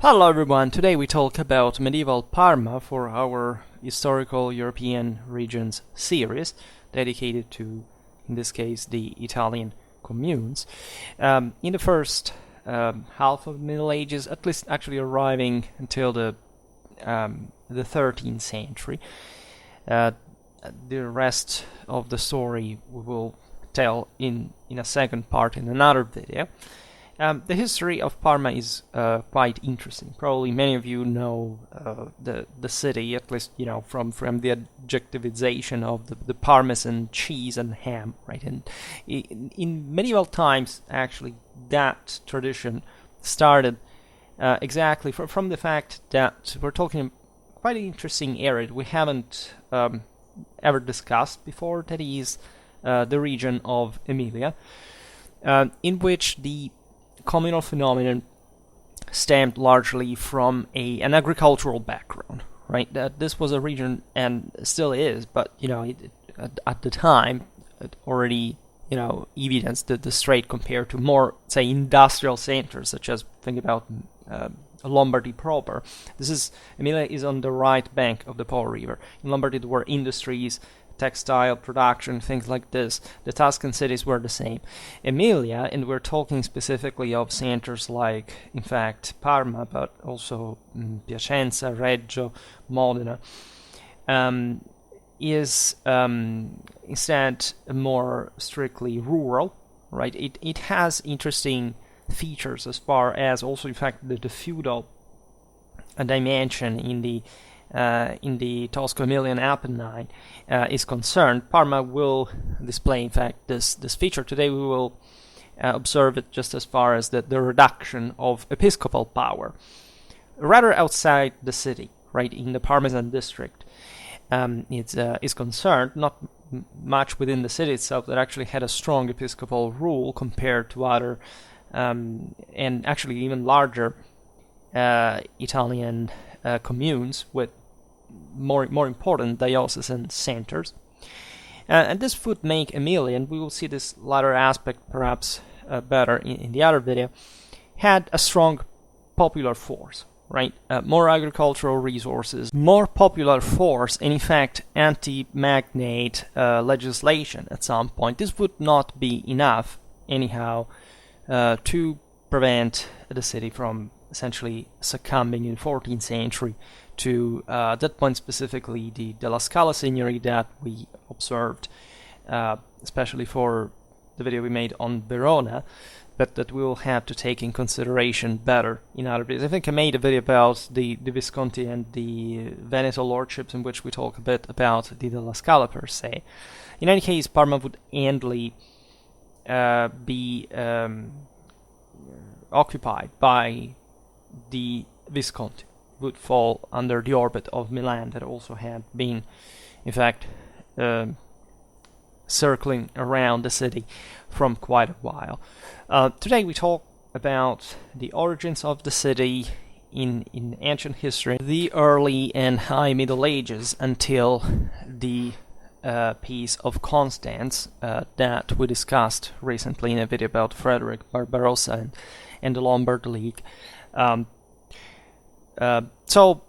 Hello everyone, today we talk about medieval Parma for our historical European regions series, dedicated to, in this case, the Italian communes. In the first half of the Middle Ages, at least actually arriving until the 13th century. The rest of the story we will tell in a second part in another video. The history of Parma is quite interesting. Probably many of you know the city, at least from the adjectivization of the Parmesan cheese and ham, right? And in medieval times, actually, that tradition started exactly from the fact that we're talking quite an interesting area we haven't ever discussed before. That is the region of Emilia, in which the communal phenomenon stemmed largely from an agricultural background, right? This was a region, and still is, but at the time, it already evidenced the strait compared to more, say, industrial centers, such as think about Lombardy proper. Emilia is on the right bank of the Po River. In Lombardy, there were industries, textile production, things like this. The Tuscan cities were the same. Emilia, and we're talking specifically of centers like, in fact, Parma, but also Piacenza, Reggio, Modena, is instead more strictly rural, right? It has interesting features as far as also, in fact, the feudal dimension in the Tosco-Emilian Apennine is concerned. Parma will display, in fact, this feature. Today we will observe it just as far as the reduction of episcopal power, rather outside the city, right, in the Parmesan district. Is concerned, not much within the city itself, that actually had a strong episcopal rule compared to other, and actually even larger Italian communes with more important diocesan centers. And this would make Emilia, and we will see this latter aspect perhaps better in the other video, had a strong popular force, right? More agricultural resources, more popular force, and in fact anti-magnate legislation at some point. This would not be enough, anyhow, to prevent the city from essentially succumbing in the 14th century to, at that point specifically, the Della Scala Signory that we observed, especially for the video we made on Verona, but that we will have to take in consideration better in other videos. I think I made a video about the Visconti and the Veneto lordships, in which we talk a bit about the Della Scala per se. In any case, Parma would endly be occupied by the Visconti, would fall under the orbit of Milan, that also had been, in fact, circling around the city from quite a while. Today we talk about the origins of the city in ancient history, the early and high Middle Ages, until the Peace of Constance that we discussed recently in a video about Frederick Barbarossa and the Lombard League. So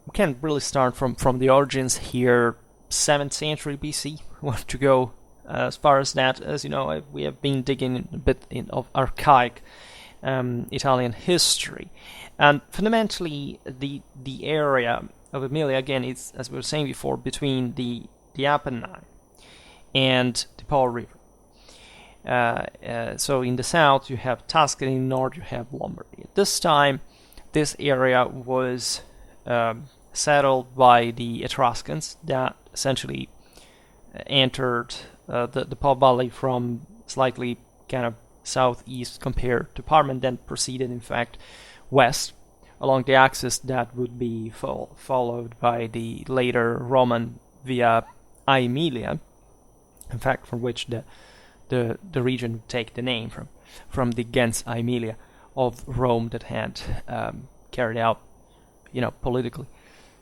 we can really start from the origins here, 7th century BC. We want to go as far as that. As you know, we have been digging a bit of archaic Italian history, and fundamentally the area of Emilia, again, is, as we were saying before, between the Apennine and the Po River. So in the south you have Tuscany, in the north you have Lombardy. At this time, this area was settled by the Etruscans that essentially entered the Po Valley from slightly kind of southeast compared to Parma, and then proceeded, in fact, west along the axis that would be followed by the later Roman Via Aemilia, in fact, from which the region would take the name from the gens Aemilia of Rome that had carried out, politically,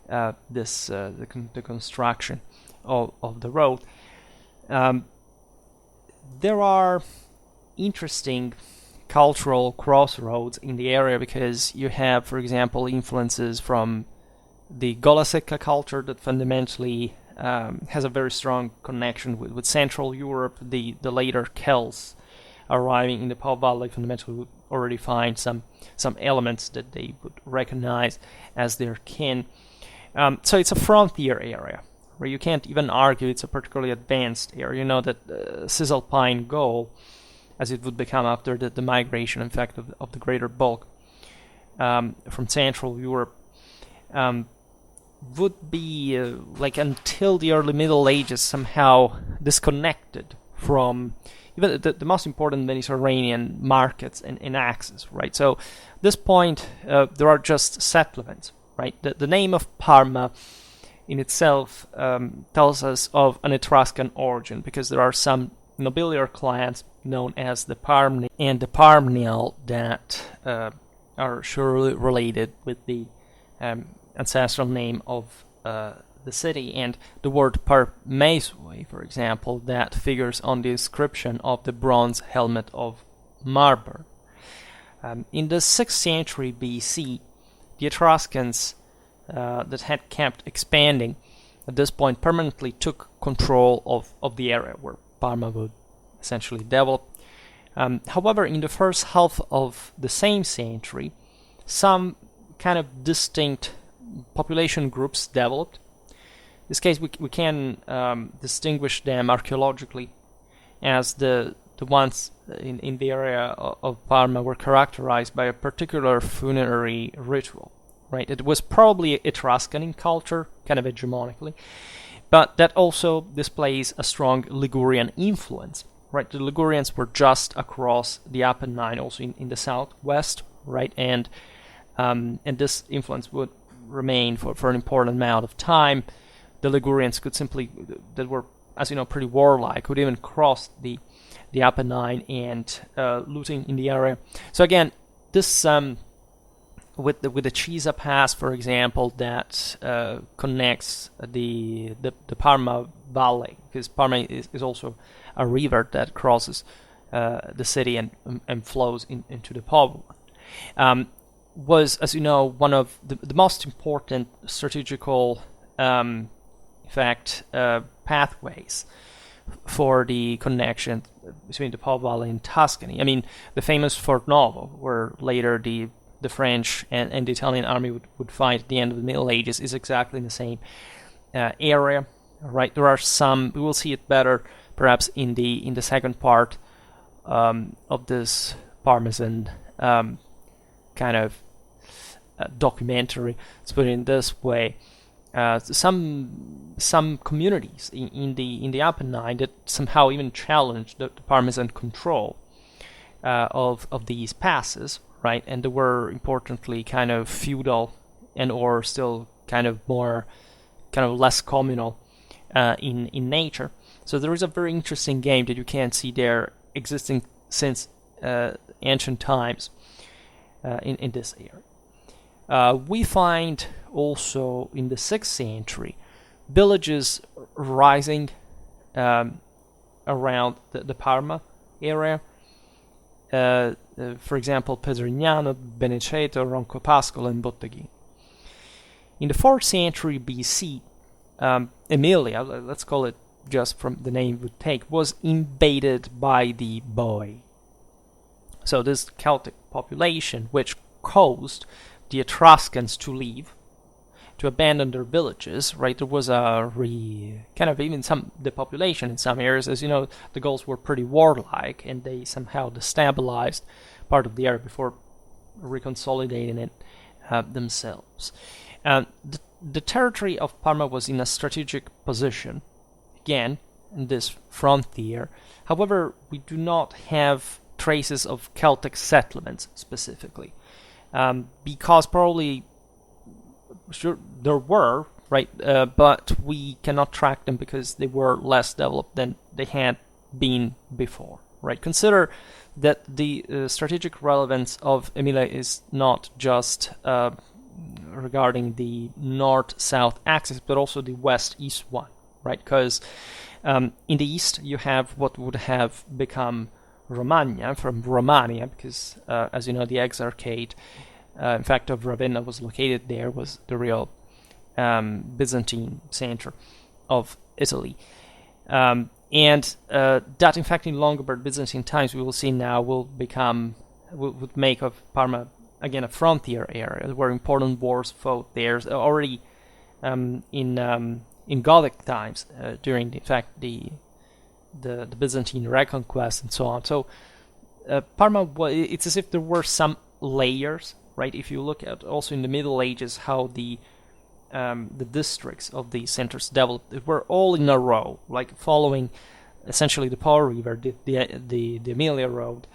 the construction of the road. There are interesting cultural crossroads in the area, because you have, for example, influences from the Golasica culture that fundamentally has a very strong connection with Central Europe. The later Celts arriving in the Po Valley fundamentally would already find some elements that they would recognize as their kin. So it's a frontier area where you can't even argue it's a particularly advanced area. You know that Cisalpine Gaul, as it would become after the migration, in fact, of the greater bulk from Central Europe, would be like until the early Middle Ages somehow disconnected from even the most important Mediterranean markets and axes, right? So at this point, there are just settlements, right? The name of Parma in itself tells us of an Etruscan origin, because there are some nobiliar clans known as the Parmni and the Parmnial that are surely related with the ancestral name of the city, and the word Parmesoi, for example, that figures on the inscription of the bronze helmet of Marburg. In the 6th century BC, the Etruscans that had kept expanding at this point permanently took control of the area where Parma would essentially develop. However, in the first half of the same century, some kind of distinct population groups developed. In this case, we can distinguish them archaeologically as the ones in the area of Parma were characterized by a particular funerary ritual, right? It was probably Etruscan in culture, kind of hegemonically, but that also displays a strong Ligurian influence, right? The Ligurians were just across the Apennine, also in the southwest, right? And this influence would remain for an important amount of time. The Ligurians could simply, that were, as you know, pretty warlike, could even cross the Apennine and looting in the area. So again, this with the Cisa Pass, for example, that connects the Parma Valley, because Parma is also a river that crosses the city and flows into the Po, was, as you know, one of the most important strategical pathways for the connection between the Po Valley and Tuscany. I mean, the famous Fort Novo, where later the French and the Italian army would fight at the end of the Middle Ages, is exactly in the same area, right? There are some, we will see it better perhaps in the second part of this Parmesan kind of documentary, let's put it in this way. Some communities in the Apennine that somehow even challenged the Parmesan control of these passes, right? And they were importantly kind of feudal and or still kind of less communal in nature. So there is a very interesting game that you can see there existing since ancient times in this area. We find also in the 6th century villages rising around the Parma area. For example, Pedrignano, Beniceto, Roncopascolo, and Botteghin. In the 4th century BC, Emilia, let's call it just from the name it would take, was invaded by the Boii. So this Celtic population, which caused the Etruscans to leave, to abandon their villages, right? There was even some depopulation in some areas. As you know, the Gauls were pretty warlike, and they somehow destabilized part of the area before reconsolidating it themselves. The territory of Parma was in a strategic position, again, in this frontier. However, we do not have traces of Celtic settlements specifically, because probably sure there were, right, but we cannot track them because they were less developed than they had been before, right? Consider that the strategic relevance of Emilia is not just regarding the north-south axis, but also the west-east one, right? Because in the east you have what would have become Romagna, from Romania, because, as you know, the Exarchate, in fact, of Ravenna was located there, was the real Byzantine center of Italy. And that, in fact, in Longobard Byzantine times, we will see now, would make of Parma, again, a frontier area where important wars fought there already in Gothic times, during, in fact, the Byzantine reconquest and so on. So Parma, it's as if there were some layers, right? If you look at also in the Middle Ages how the districts of these centers developed, they were all in a row, like following essentially the Po River, the Emilia Road,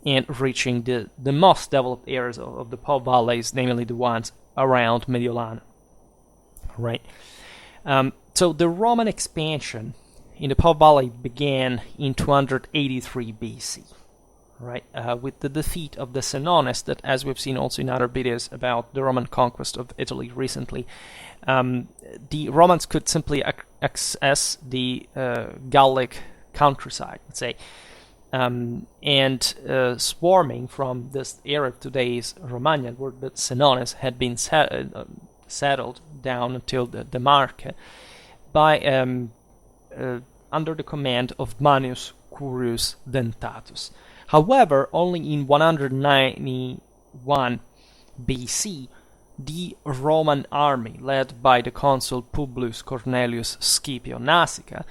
and reaching the most developed areas of the Po valleys, namely the ones around Mediolana, right? So the Roman expansion in the Po Valley began in 283 BC, right, with the defeat of the Senones, that, as we've seen also in other videos about the Roman conquest of Italy recently, the Romans could simply access the Gallic countryside, let's say, and swarming from this area of today's Romagna, where the Senones had been settled down until the Marche, by under the command of Manius Curius Dentatus. However, only in 191 BC, the Roman army, led by the consul Publius Cornelius Scipio Nasica,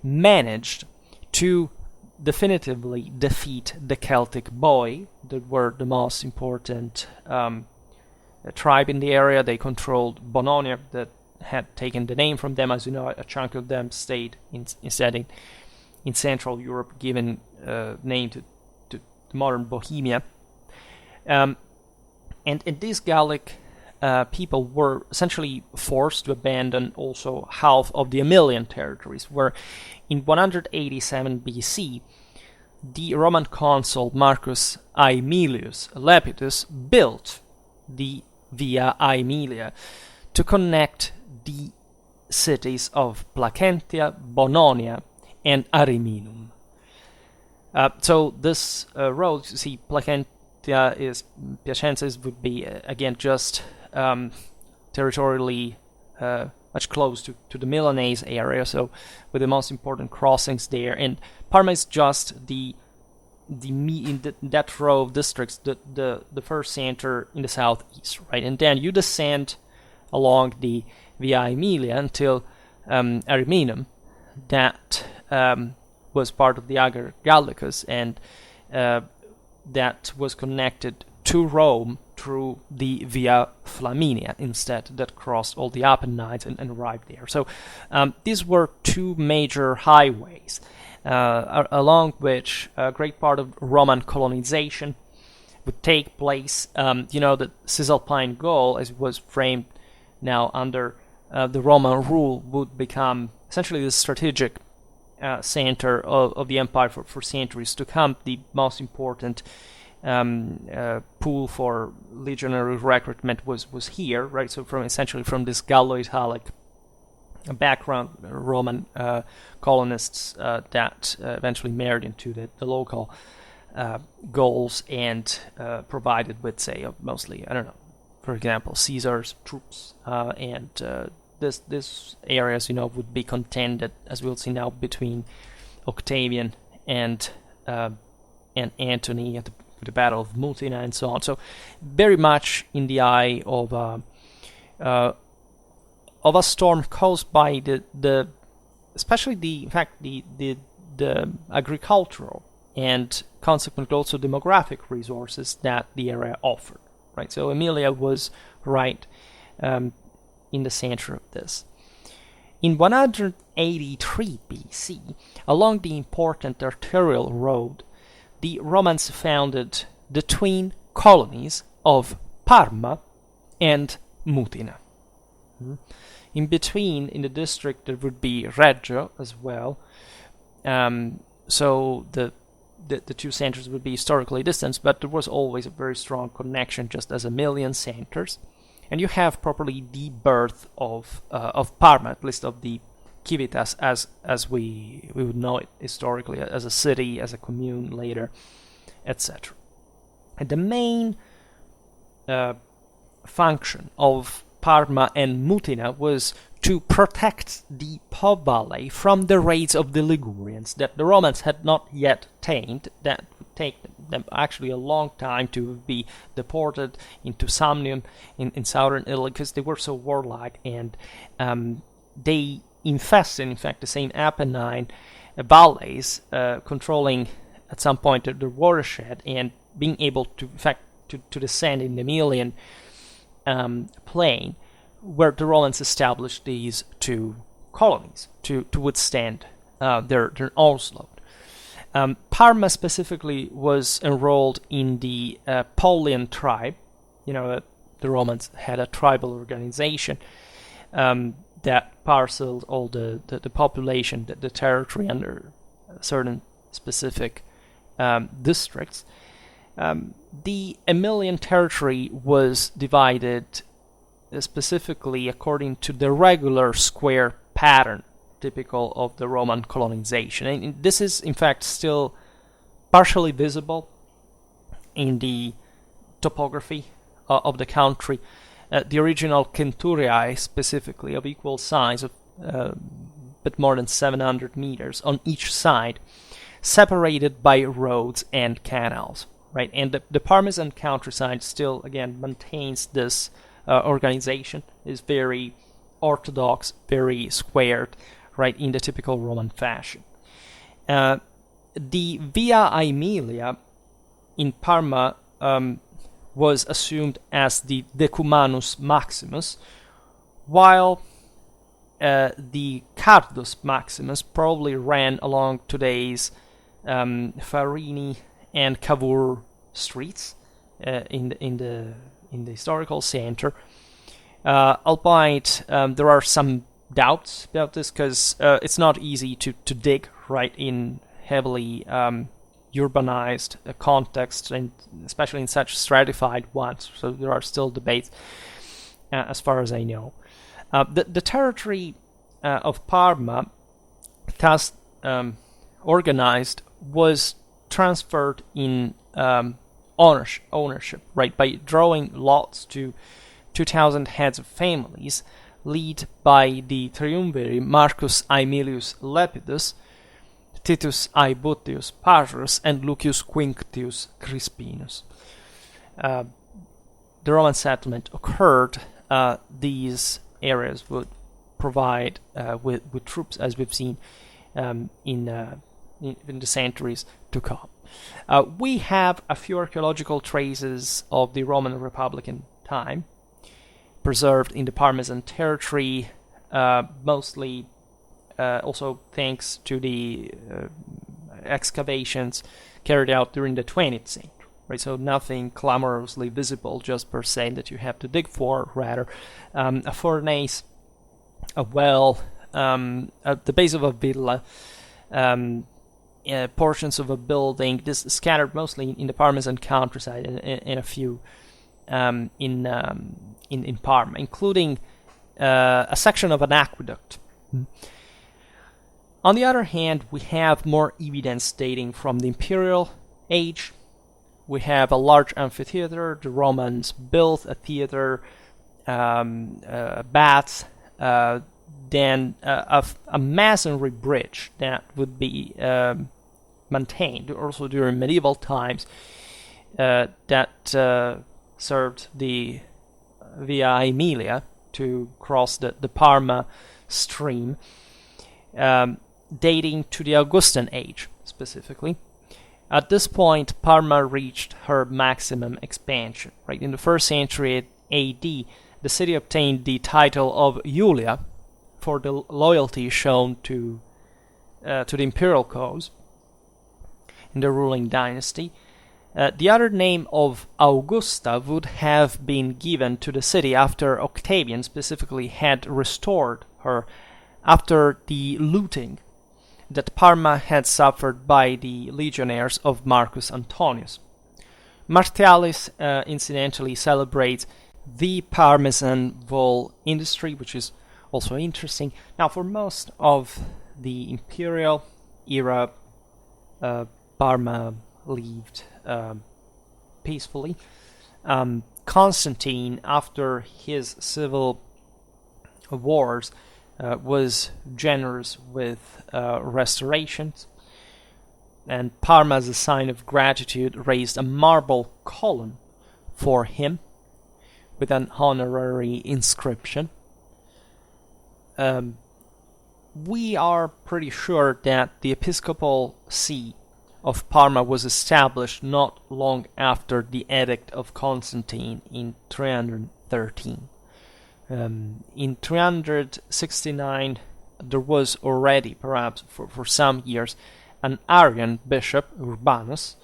managed to definitively defeat the Celtic Boii, that were the most important tribe in the area. They controlled Bononia, that had taken the name from them. As you know, a chunk of them stayed instead in Central Europe, giving name to modern Bohemia. And these Gallic people were essentially forced to abandon also half of the Emilian territories, where in 187 BC, the Roman consul Marcus Aemilius Lepidus built the Via Aemilia to connect the cities of Placentia, Bononia, and Ariminum. So this road, you see, Piacenza would be, again, just territorially much close to the Milanese area, so with the most important crossings there. And Parma is just in that row of districts, the first center in the southeast, right? And then you descend along the Via Aemilia until Ariminum, that was part of the Ager Gallicus, and that was connected to Rome through the Via Flaminia instead, that crossed all the Apennines and arrived there. So these were two major highways, along which a great part of Roman colonization would take place. The Cisalpine Gaul, as it was framed now under the Roman rule, would become essentially the strategic center of the empire for centuries to come. The most important pool for legionary recruitment was here, right? So essentially from this Gallo-Italic background, Roman colonists that eventually married into the local Gauls and provided with, say, mostly, I don't know, for example, Caesar's troops, and this areas, would be contended, as we'll see now, between Octavian and Antony at the Battle of Mutina and so on. So very much in the eye of a storm caused by especially the agricultural and consequently also demographic resources that the area offered, right? So Emilia was right in the center of this. In 183 BC, along the important arterial road, the Romans founded the twin colonies of Parma and Mutina. In between, in the district, there would be Reggio as well. So the two centers would be historically distant, but there was always a very strong connection, just as Emilian centers. And you have properly the birth of Parma, at least of the civitas as we would know it historically, as a city, as a commune later, etc. And the main function of Parma and Mutina was to protect the Po Valley from the raids of the Ligurians that the Romans had not yet tamed. That would take them actually a long time to be deported into Samnium in southern Italy, because they were so warlike, and they infested, in fact, the same Apennine valleys, controlling at some point the watershed and being able to, in fact, to descend in the Emilian plain, where the Romans established these two colonies to withstand their onslaught. Parma specifically was enrolled in the Paulian tribe. You know, the Romans had a tribal organization that parceled all the population, the territory, under certain specific districts. The Emilian territory was divided specifically according to the regular square pattern typical of the Roman colonization. And this is, in fact, still partially visible in the topography of the country. The original centuriae, specifically, of equal size, of bit more than 700 meters on each side, separated by roads and canals. Right, and the Parmesan countryside still, again, maintains this organization. Is very orthodox, very squared, right, in the typical Roman fashion. The Via Aemilia in Parma was assumed as the Decumanus Maximus, while the Cardus Maximus probably ran along today's Farini and Cavour streets in the historical center. Albeit there are some doubts about this, because it's not easy to dig right in heavily urbanized context, and especially in such stratified ones. So there are still debates, as far as I know. The territory of Parma, thus organized, was transferred in ownership, right, by drawing lots to 2,000 heads of families, led by the triumviri Marcus Aemilius Lepidus, Titus Aebutius Parrus, and Lucius Quinctius Crispinus. The Roman settlement occurred. These areas would provide with troops, as we've seen in the centuries to come. We have a few archaeological traces of the Roman Republican time preserved in the Parmesan territory, mostly also thanks to the excavations carried out during the 20th century. Right, so nothing clamorously visible, just per se, that you have to dig for. Rather, a furnace, a well, at the base of a villa, portions of a building. This is scattered mostly in the Parmesan countryside, and a few in Parma, including a section of an aqueduct. On the other hand, we have more evidence dating from the imperial age. We have a large amphitheater. The Romans built a theater, baths, then a masonry bridge that would be maintained also during medieval times, that served the Via Aemilia to cross the Parma stream, dating to the Augustan age specifically. At this point, Parma reached her maximum expansion. Right, in the 1st century AD, the city obtained the title of Julia for the loyalty shown to the imperial cause in the ruling dynasty. The other name of Augusta would have been given to the city after Octavian specifically had restored her after the looting that Parma had suffered by the legionaries of Marcus Antonius. Martialis incidentally celebrates the Parmesan wool industry, which is also interesting. Now, for most of the imperial era, Parma lived peacefully. Constantine, after his civil wars, was generous with restorations, and Parma, as a sign of gratitude, raised a marble column for him with an honorary inscription. We are pretty sure that the episcopal see of Parma was established not long after the Edict of Constantine in 313. In 369, there was already, perhaps for some years, an Arian bishop, Urbanus,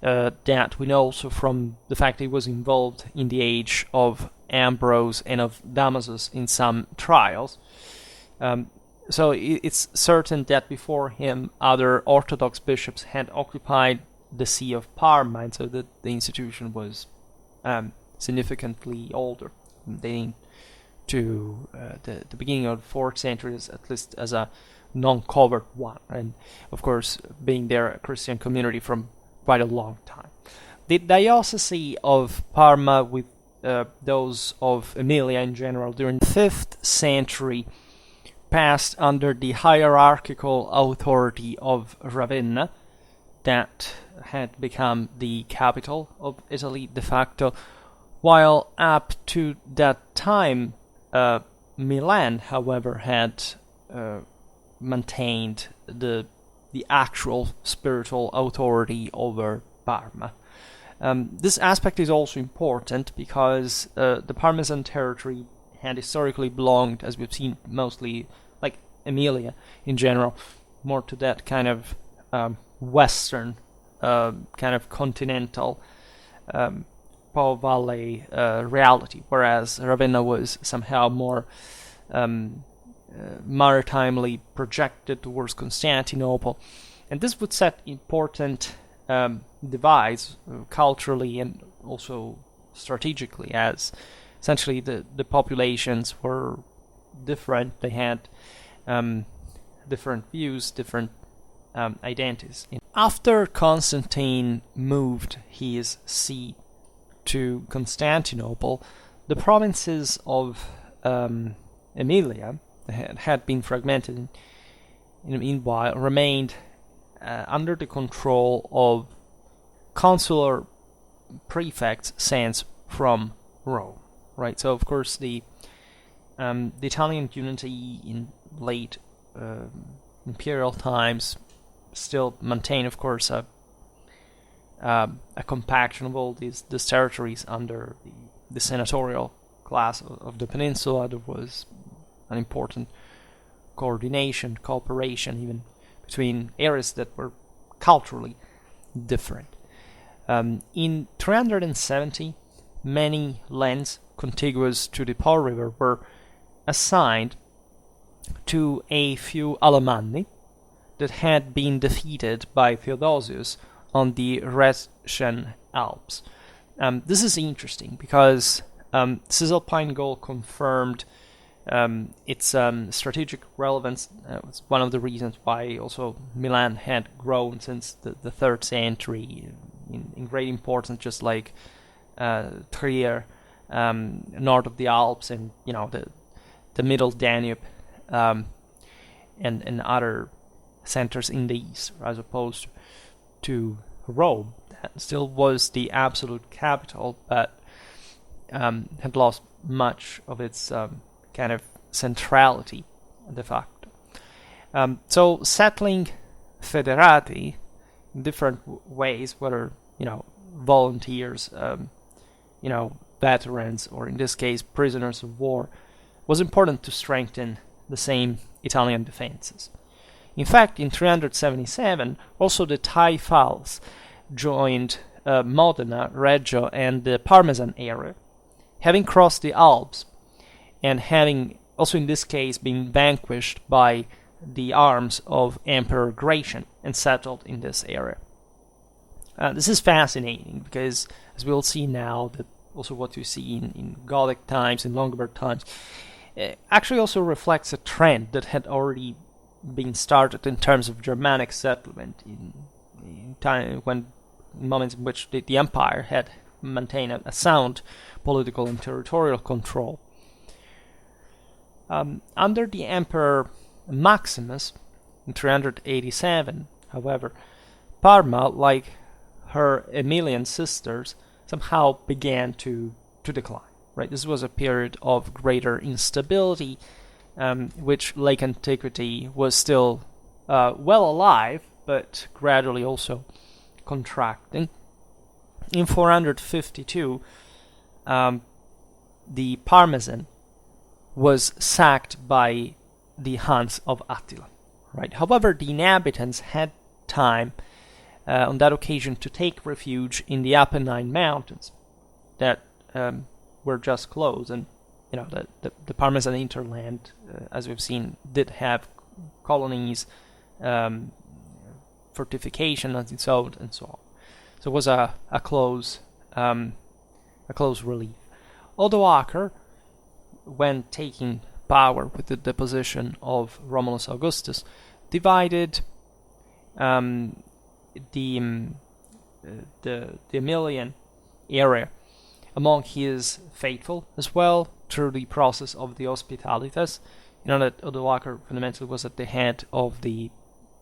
that we know also from the fact that he was involved in the age of Ambrose and of Damasus in some trials. So it's certain that before him other Orthodox bishops had occupied the see of Parma, and so that the institution was significantly older, dating to the beginning of the 4th century, at least as a non-covered one, and of course being there a Christian community from quite a long time. The diocese of Parma, with those of Emilia in general, during the 5th century passed under the hierarchical authority of Ravenna, that had become the capital of Italy de facto, while up to that time Milan, however, had maintained the actual spiritual authority over Parma. This aspect is also important because the Parmesan territory had historically belonged, as we've seen, mostly, like Emilia in general, more to that kind of western, kind of continental Po Valley reality, whereas Ravenna was somehow more maritimely projected towards Constantinople. And this would set important divides culturally and also strategically, as essentially the populations were different. They had different views, different identities. After Constantine moved his see to Constantinople, the provinces of Emilia had been fragmented in the meanwhile, remained under the control of consular prefects sent from Rome. Right, so of course the Italian unity in late imperial times still maintained, of course, a compaction of all these territories under the senatorial class of the peninsula. There was an important coordination, cooperation, even between areas that were culturally different. In 370, many lands contiguous to the Po River were assigned to a few Alemanni that had been defeated by Theodosius on the Rhetian Alps. This is interesting because Cisalpine Gaul confirmed its strategic relevance. It's one of the reasons why also Milan had grown since the 3rd century in great importance, just like Trier, north of the Alps, and the middle Danube, and other centers in the east, as opposed to Rome, that still was the absolute capital, but had lost much of its kind of centrality de facto. So settling federati in different ways, whether volunteers, veterans, or in this case prisoners of war, was important to strengthen the same Italian defenses. In fact, in 377, also the Taifals joined Modena, Reggio, and the Parmesan area, having crossed the Alps, and having also in this case been vanquished by the arms of Emperor Gratian and settled in this area. This is fascinating because, as we'll see now, that also what you see in Gothic times, in Longobarд times, actually also reflects a trend that had already been started in terms of Germanic settlement in time when moments in which the empire had maintained a sound political and territorial control. Under the Emperor Maximus in 387, however, Parma, like her Emilian sisters, somehow began to decline. Right, this was a period of greater instability, which late antiquity was still well alive, but gradually also contracting. In 452, the Parmesan was sacked by the Huns of Attila. Right. However, the inhabitants had time on that occasion to take refuge in the Apennine Mountains that were just closed, and the Parmesan hinterland, as we've seen, did have colonies, fortification on its own, and so on. So it was a close relief. Odoacer, when taking power with the deposition of Romulus Augustus, divided the Emilian area among his faithful as well through the process of the Hospitalitas. You know that Odoacer fundamentally was at the head of the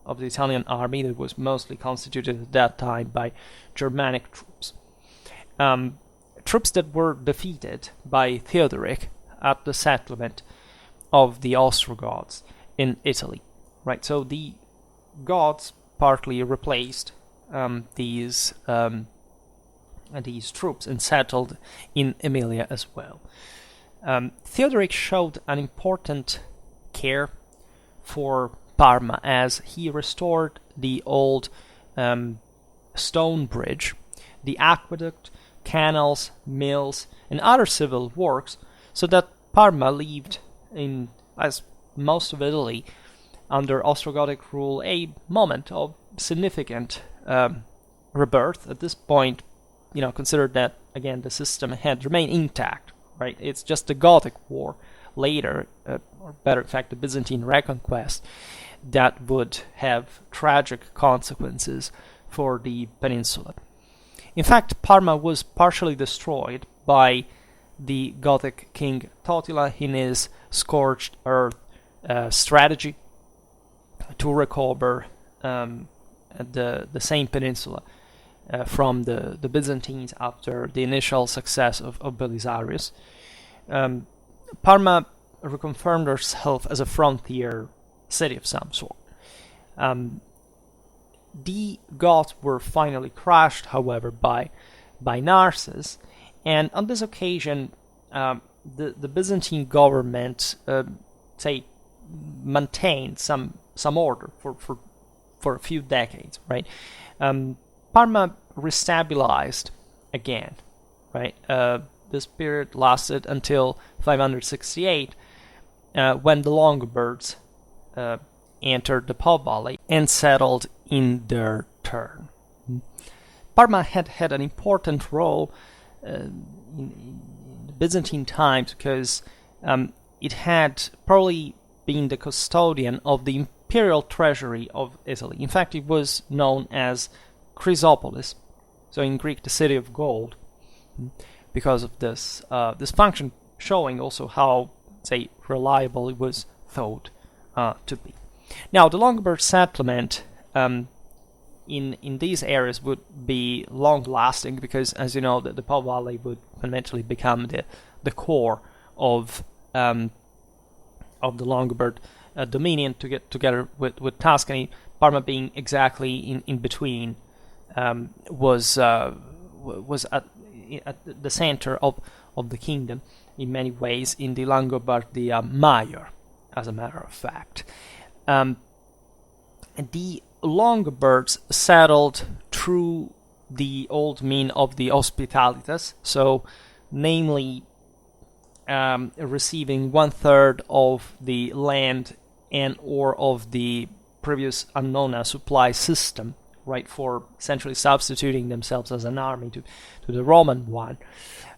Italian army that was mostly constituted at that time by Germanic troops. Troops that were defeated by Theodoric at the settlement of the Ostrogoths in Italy. Right, so the Goths partly replaced these troops and settled in Emilia as well. Theodoric showed an important care for Parma as he restored the old stone bridge, the aqueduct, canals, mills, and other civil works, so that Parma lived in, as most of Italy, under Ostrogothic rule, a moment of significant rebirth. At this point, consider that, again, the system had remained intact, right? It's just the Gothic War later, or better, in fact, the Byzantine reconquest, that would have tragic consequences for the peninsula. In fact, Parma was partially destroyed by the Gothic king Totila in his scorched earth strategy to recover the same peninsula from the Byzantines after the initial success of Belisarius. Parma reconfirmed herself as a frontier city of some sort. The Goths were finally crushed, however, by Narses, and on this occasion, the Byzantine government, maintained some order for a few decades, right? Parma restabilized again, right? This period lasted until 568, when the Longobards entered the Po Valley and settled in their turn. Parma had an important role in the Byzantine times because it had probably been the custodian of the imperial treasury of Italy. In fact, it was known as Chrysopolis, so in Greek, the city of gold, because of this function, showing also how, reliable it was thought to be. Now, the Longobard settlement in these areas would be long-lasting because, as you know, the Po Valley would eventually become the core of the Longobard dominion, together with Tuscany. Parma being exactly in between was at the center of the kingdom in many ways, in the Langobardia Major, as a matter of fact. The Longobards settled through the old mean of the Hospitalitas, so namely receiving 1/3 of the land and or of the previous Annona supply system, right, for essentially substituting themselves as an army to the Roman one,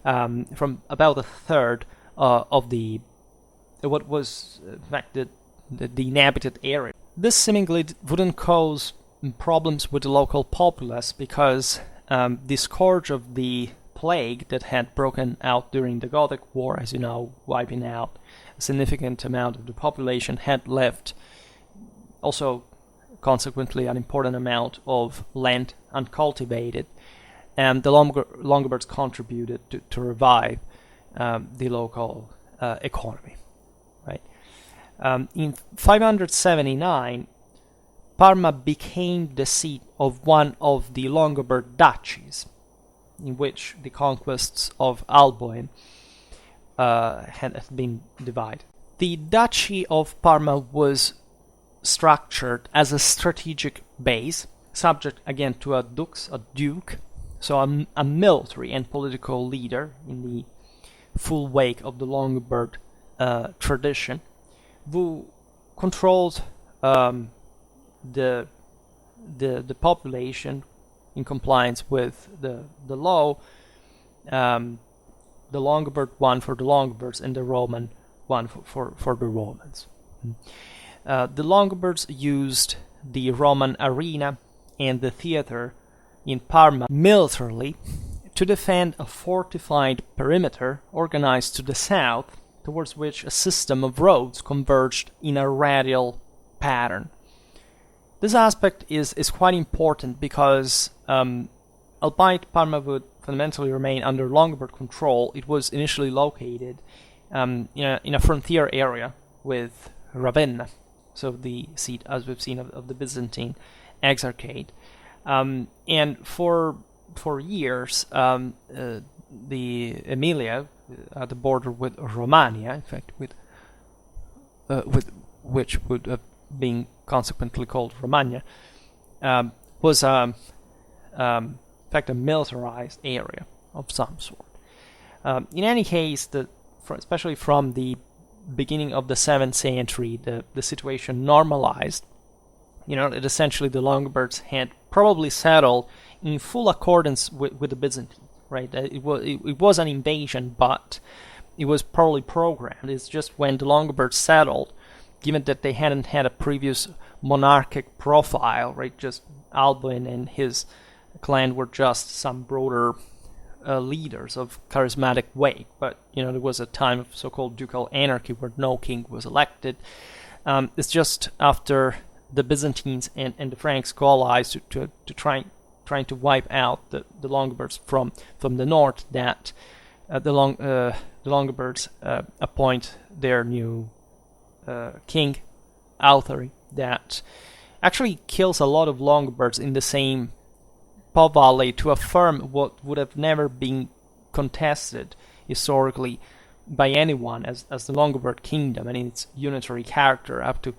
from about 1/3 of the what was in fact the inhabited area. This seemingly wouldn't cause problems with the local populace because the scourge of the plague that had broken out during the Gothic War, as you know, wiping out a significant amount of the population, had left also consequently an important amount of land uncultivated, and the Longobards contributed to revive the local economy. Right. In 579, Parma became the seat of one of the Longobard duchies, in which the conquests of Alboin had been divided. The Duchy of Parma was structured as a strategic base, subject again to a duke, so a military and political leader in the full wake of the Longobard tradition, who controlled the population in compliance with the law, the Longobard one for the Longobards and the Roman one for the Romans. The Longobards used the Roman arena and the theater in Parma militarily to defend a fortified perimeter organized to the south, towards which a system of roads converged in a radial pattern. This aspect is quite important because, albeit Parma would fundamentally remain under Longobard control, it was initially located in a frontier area with Ravenna, so the seat, as we've seen, of the Byzantine Exarchate. And for years, the Emilia, at the border with Romania, in fact, with which would have been consequently called Romagna, was in fact a militarized area of some sort. In any case, especially from the beginning of the 7th century, the situation normalized. It essentially the Longobards had probably settled in full accordance with the Byzantines. Right, it was an invasion, but it was probably programmed. It's just when the Longobards settled, given that they hadn't had a previous monarchic profile, right? Just Alboin and his clan were just some broader leaders of charismatic weight. But there was a time of so-called ducal anarchy where no king was elected. It's just after the Byzantines and the Franks coalesced to trying to wipe out the Longobards from the north that the Longobards appoint their new king, Althari, that actually kills a lot of Longobards in the same Po Valley to affirm what would have never been contested historically by anyone as the Longobard kingdom and its unitary character up to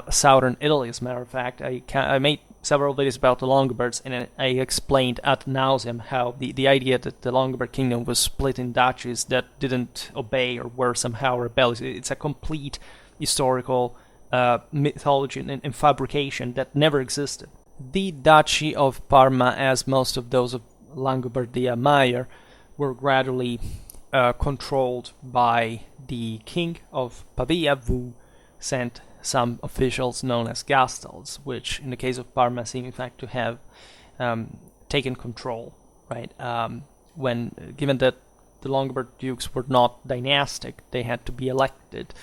southern Italy. As a matter of fact, I made several videos about the Longobards, and I explained ad nauseum how the idea that the Longobard kingdom was split in duchies that didn't obey or were somehow rebellious, it's a complete historical mythology and fabrication that never existed. The Duchy of Parma, as most of those of Langobardia Major, were gradually controlled by the King of Pavia, who sent some officials known as Gastalds, which in the case of Parma seem in fact to have taken control, right? Given that the Longobard dukes were not dynastic, they had to be elected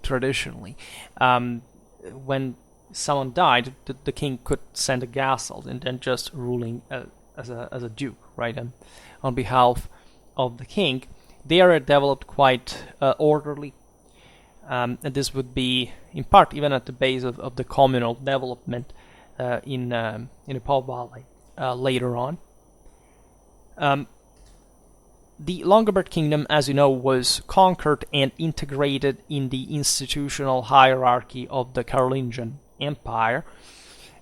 traditionally. When someone died, the king could send a Gastald and then just ruling as a duke, right? And on behalf of the king, they are developed quite orderly. And this would be, in part, even at the base of the communal development in the Po Valley later on. The Longobard kingdom, as you know, was conquered and integrated in the institutional hierarchy of the Carolingian Empire.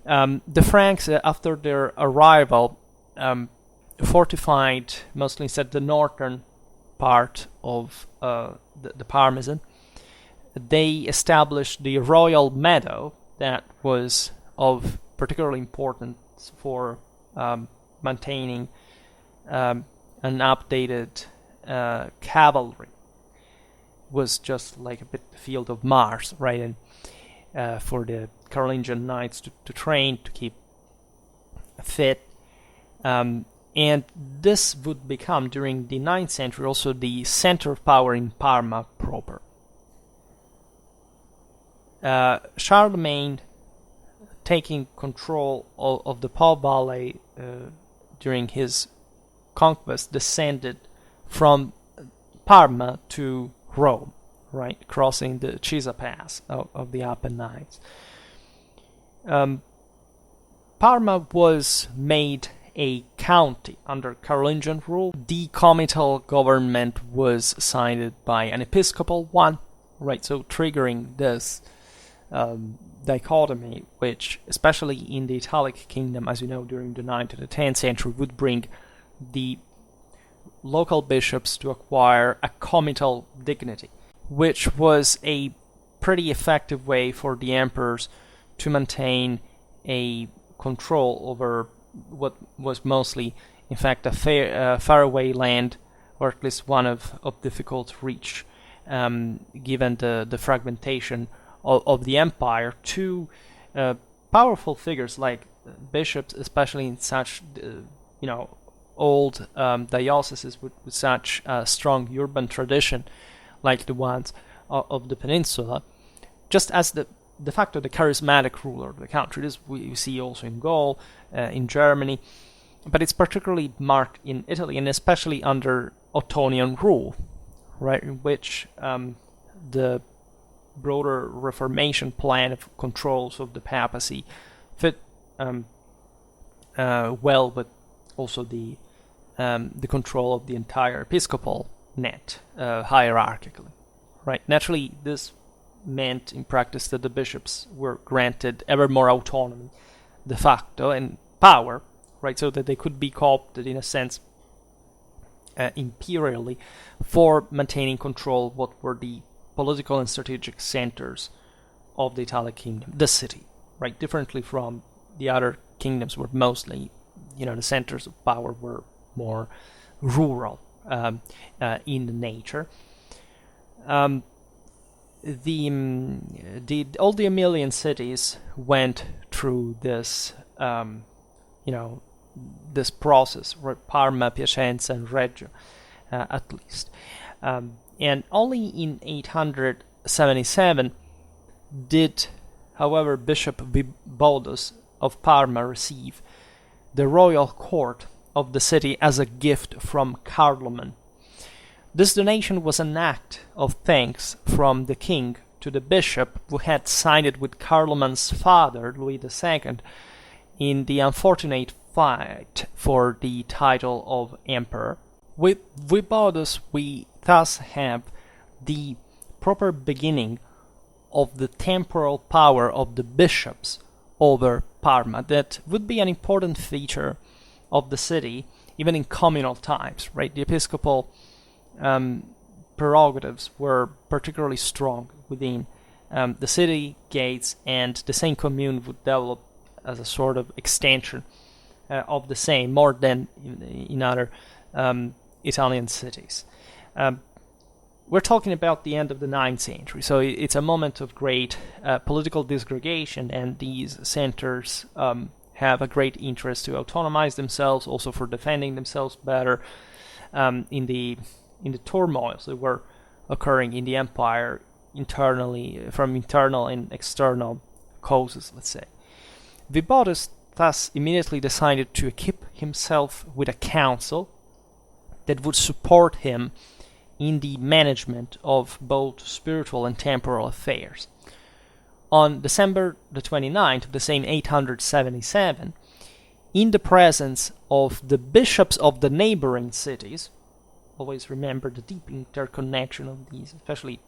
The Franks, after their arrival, fortified mostly instead the northern part of the Parmesan. They established the royal meadow that was of particular importance for maintaining an updated cavalry. was just like a bit the field of Mars, right? And for the Carolingian knights to train, to keep fit. And this would become, during the 9th century, also the center of power in Parma proper. Charlemagne, taking control of the Po Valley during his conquest, descended from Parma to Rome, right, crossing the Chisa Pass of the Apennines. Parma was made a county under Carolingian rule. The comital government was signed by an episcopal one, right, so triggering this dichotomy, which, especially in the Italic kingdom, as you know, during the 9th and the 10th century, would bring the local bishops to acquire a comital dignity, which was a pretty effective way for the emperors to maintain a control over what was mostly, in fact, a faraway land, or at least one of difficult reach, given the fragmentation of the empire, to powerful figures like bishops, especially in such, old dioceses with such a strong urban tradition, like the ones of the peninsula, just as de facto the charismatic ruler of the country. This we see also in Gaul, in Germany, but it's particularly marked in Italy, and especially under Ottonian rule, right, in which the broader Reformation plan of controls of the papacy fit well with also the control of the entire episcopal net hierarchically, right? Naturally, this meant in practice that the bishops were granted ever more autonomy de facto and power, right, so that they could be co-opted in a sense imperially for maintaining control of what were the political and strategic centers of the Italic kingdom, the city, right, differently from the other kingdoms where mostly, the centers of power were more rural in nature. All the Emilian cities went through this, this process, right? Parma, Piacenza, and Reggio, at least. And only in 877 did, however, Bishop Vibodus of Parma receive the royal court of the city as a gift from Carloman. This donation was an act of thanks from the king to the bishop, who had sided with Carloman's father, Louis II, in the unfortunate fight for the title of emperor. With Vibodus, we thus have the proper beginning of the temporal power of the bishops over Parma. That would be an important feature of the city, even in communal times, right? The episcopal prerogatives were particularly strong within the city gates, and the same commune would develop as a sort of extension of the same, more than in other Italian cities. We're talking about the end of the 9th century, so it's a moment of great political disgregation, and these centers have a great interest to autonomize themselves, also for defending themselves better in the turmoils that were occurring in the empire internally, from internal and external causes, let's say. Vibodus thus immediately decided to equip himself with a council that would support him in the management of both spiritual and temporal affairs. On December the 29th of the same 877, in the presence of the bishops of the neighboring cities, always remember the deep interconnection of these, especially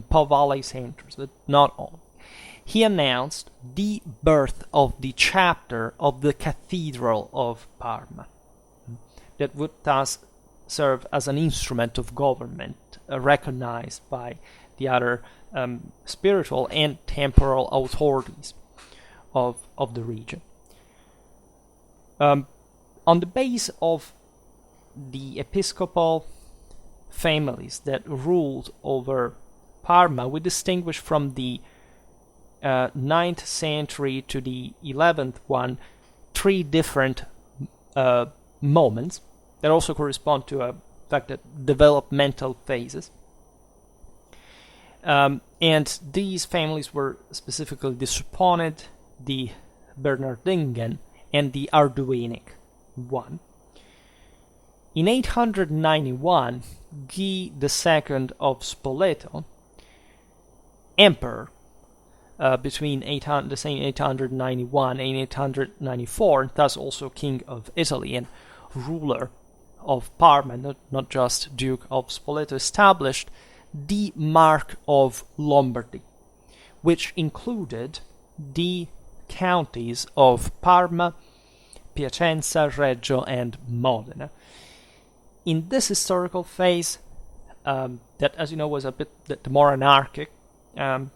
Po Valley centers, but not all, he announced the birth of the chapter of the Cathedral of Parma, that would thus serve as an instrument of government recognized by the other spiritual and temporal authorities of the region. On the base of the episcopal families that ruled over Parma, we distinguish from the 9th century to the 11th one 3 different moments that also correspond to a fact that developmental phases. And these families were specifically the Supponent, the Bernardingen, and the Arduinic one. In 891, Guy II of Spoleto, emperor between the same 891 and 894, thus also king of Italy and ruler of Parma, not just Duke of Spoleto, established the Mark of Lombardy, which included the counties of Parma, Piacenza, Reggio, and Modena. In this historical phase, that, as you know, was a bit more anarchic, in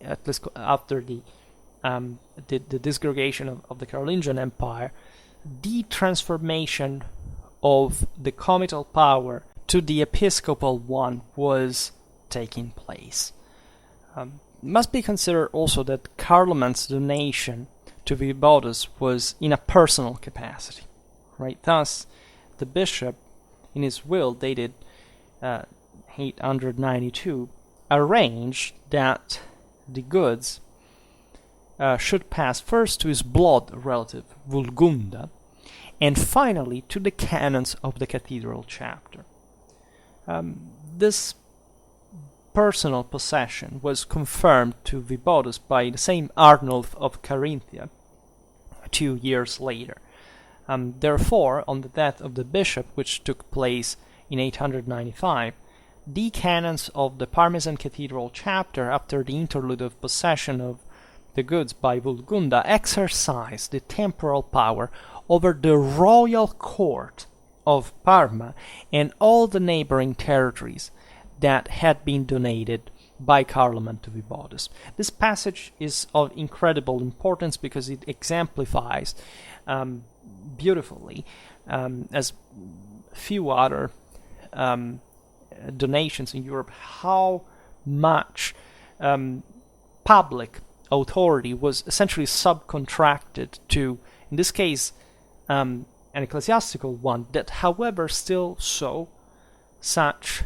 at least after the disgregation of the Carolingian Empire, the transformation of the comital power to the episcopal one was taking place. It must be considered also that Carloman's donation to Vibodus was in a personal capacity, right? Thus, the bishop, in his will dated 892, arranged that the goods should pass first to his blood relative, Vulgunda, and finally to the canons of the cathedral chapter. This personal possession was confirmed to Vibodus by the same Arnulf of Carinthia 2 years later. Therefore, on the death of the bishop, which took place in 895, the canons of the Parmesan Cathedral chapter, after the interlude of possession of the goods by Vulgunda, exercised the temporal power over the royal court of Parma and all the neighboring territories that had been donated by Carloman to Vibodus. This passage is of incredible importance because it exemplifies beautifully, as few other donations in Europe, how much public authority was essentially subcontracted to, in this case, an ecclesiastical one that, however, still saw such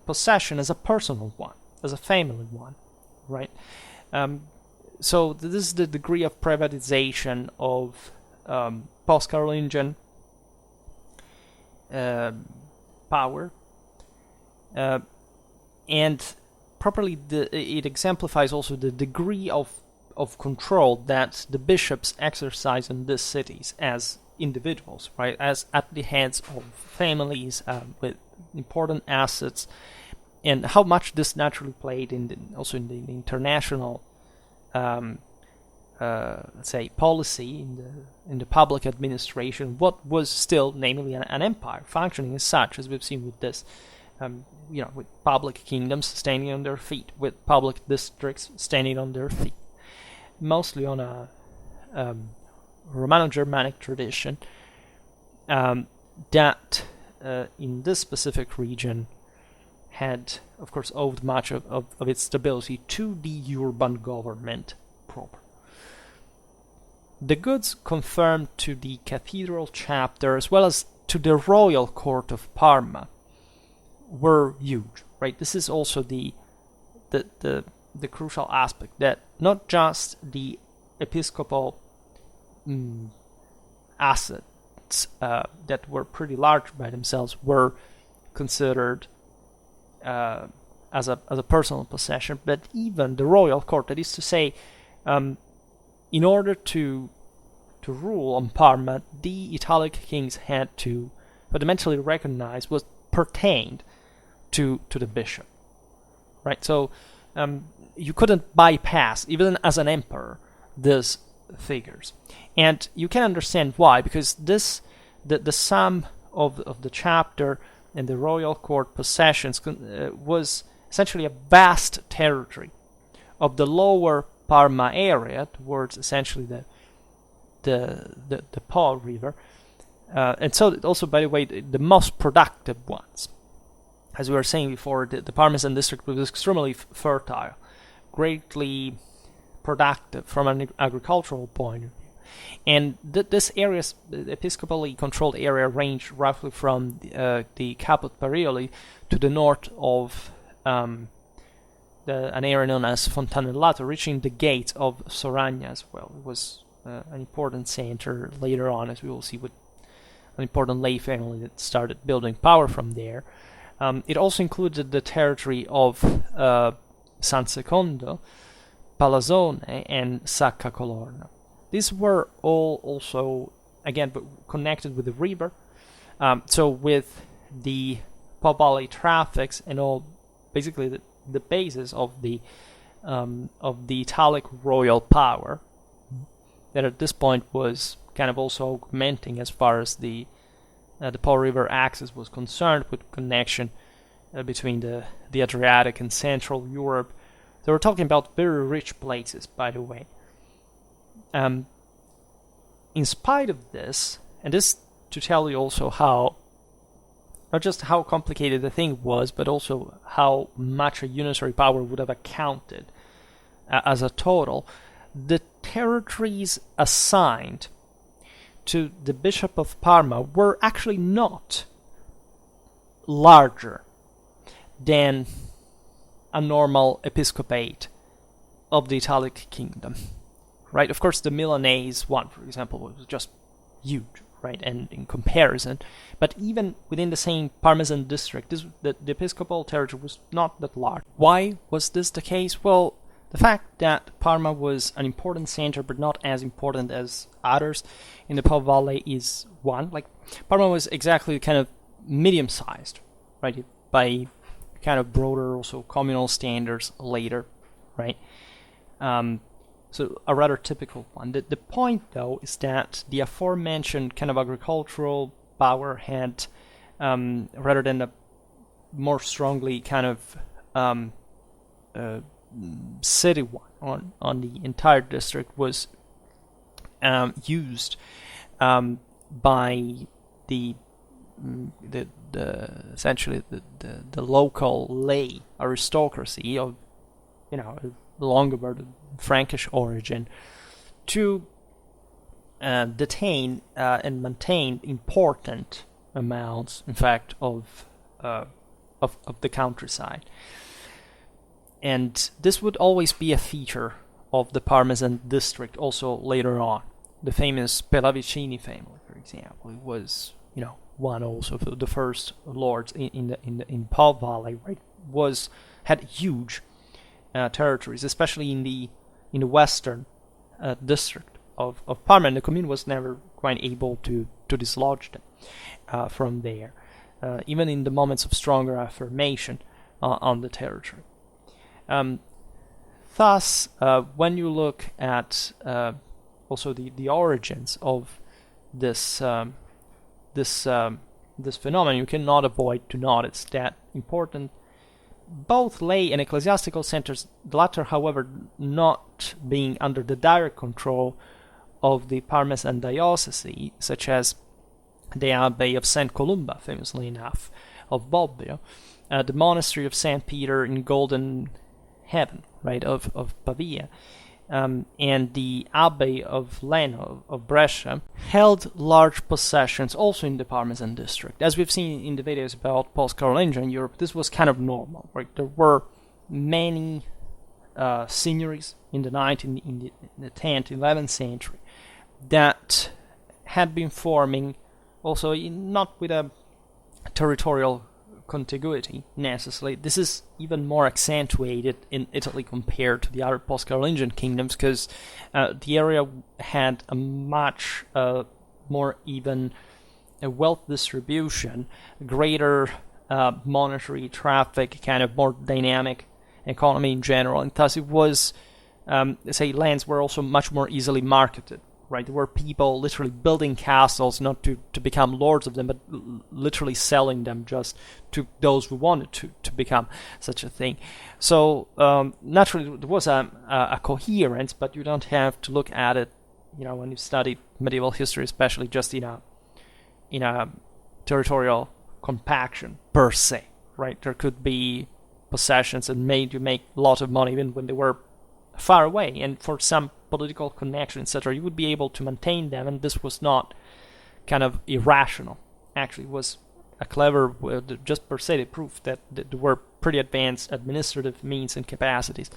possession as a personal one, as a family one, right? So this is the degree of privatization of post-Carolingian power, and properly it exemplifies also the degree of control that the bishops exercise in these cities as individuals, right, as at the heads of families with important assets, and how much this naturally played also in the international let's say policy in the public administration, what was still namely an empire functioning as such, as we've seen with this, with public kingdoms standing on their feet, with public districts standing on their feet, mostly on a Romano-Germanic tradition that in this specific region had, of course, owed much of its stability to the urban government proper. The goods confirmed to the cathedral chapter as well as to the royal court of Parma were huge, right? This is also the crucial aspect, that not just the episcopal assets that were pretty large by themselves were considered as a personal possession, but even the royal court, that is to say, in order to rule on Parma, the Italic kings had to fundamentally recognize what pertained to the bishop, right? So you couldn't bypass, even as an emperor, these figures, and you can understand why, because the sum of the chapter and the royal court possessions was essentially a vast territory of the lower Parma area towards essentially the Po River, and so also, by the way, the most productive ones. As we were saying before, the Parmesan district was extremely fertile, greatly productive from an agricultural point of view. And this area, the episcopally controlled area, ranged roughly from the Caput Parioli to the north of an area known as Fontanellato, reaching the gate of Soragna as well. It was an important center later on, as we will see, with an important lay family that started building power from there. It also included the territory of San Secondo, Palazzone, and Sacca Colorno. These were all also, again, connected with the river. So with the Po Valley traffics and all, basically the basis of the Italic royal power, that at this point was kind of also augmenting as far as the Po River axis was concerned, with connection between the Adriatic and Central Europe. So we're talking about very rich places, by the way. In spite of this, and this to tell you also how, not just how complicated the thing was, but also how much a unitary power would have accounted as a total, the territories assigned to the Bishop of Parma were actually not larger than a normal episcopate of the Italic kingdom, right? Of course, the Milanese one, for example, was just huge, right? And in comparison, but even within the same Parmesan district, the episcopal territory was not that large. Why was this the case? Well, the fact that Parma was an important center, but not as important as others in the Po Valley is one. Like, Parma was exactly kind of medium-sized, right? By kind of broader, also communal standards later, right? So a rather typical one. The point, though, is that the aforementioned kind of agricultural power had, rather than a more strongly kind of city one on the entire district, was used by the essentially the local lay aristocracy of, Longobards, Frankish origin, to detain and maintain important amounts, in fact, of the countryside. And this would always be a feature of the Parmesan district also later on. The famous Pellavicini family, for example, was, one also of the first lords in Po Valley, right? Had huge territories, especially in the western district of Parma, and the commune was never quite able to dislodge them from there, even in the moments of stronger affirmation on the territory. Thus, when you look at also the origins of this phenomenon, you cannot avoid to notice that important both lay and ecclesiastical centers, the latter, however, not being under the direct control of the Parmesan diocese, such as the Abbey of St. Columba, famously enough, of Bobbio, the monastery of St. Peter in Golden Heaven, right, of Pavia, and the Abbey of Leno of Brescia, held large possessions also in the Parmesan district. As we've seen in the videos about post-Carolingian Europe, this was kind of normal, right? There were many signories in the 9th, in the 10th, 11th century that had been forming also not with a territorial contiguity necessarily. This is even more accentuated in Italy compared to the other post-Carolingian kingdoms, because the area had a much more even wealth distribution, greater monetary traffic, kind of more dynamic economy in general, and thus it was, lands were also much more easily marketed. Right, there were people literally building castles, not to become lords of them, but literally selling them just to those who wanted to become such a thing. So naturally, there was a coherence, but you don't have to look at it, when you study medieval history, especially just in in a territorial compaction per se, right? There could be possessions that made you make a lot of money even when they were far away, and for some political connection, etc., you would be able to maintain them, and this was not kind of irrational. Actually, it was a clever, just per se, proof that there were pretty advanced administrative means and capacities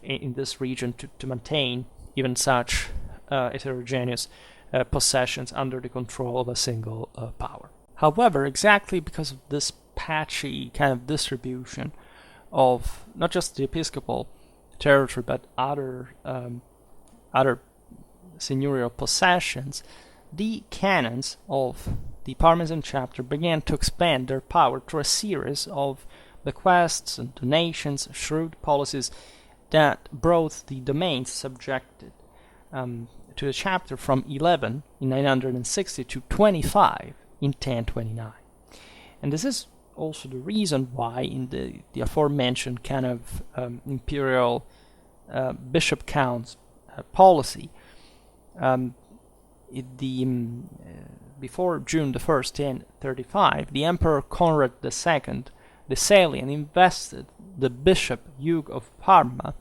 in this region to maintain even such heterogeneous possessions under the control of a single power. However, exactly because of this patchy kind of distribution of not just the episcopal territory but other seigneurial possessions, the canons of the Parmesan chapter began to expand their power through a series of bequests and donations, shrewd policies that brought the domains subjected to the chapter from 11 in 960 to 25 in 1029. And this is also the reason why in the aforementioned kind of imperial bishop counts policy, before June the 1st, 1035, the Emperor Conrad II the Salian invested the bishop Hugh of Parma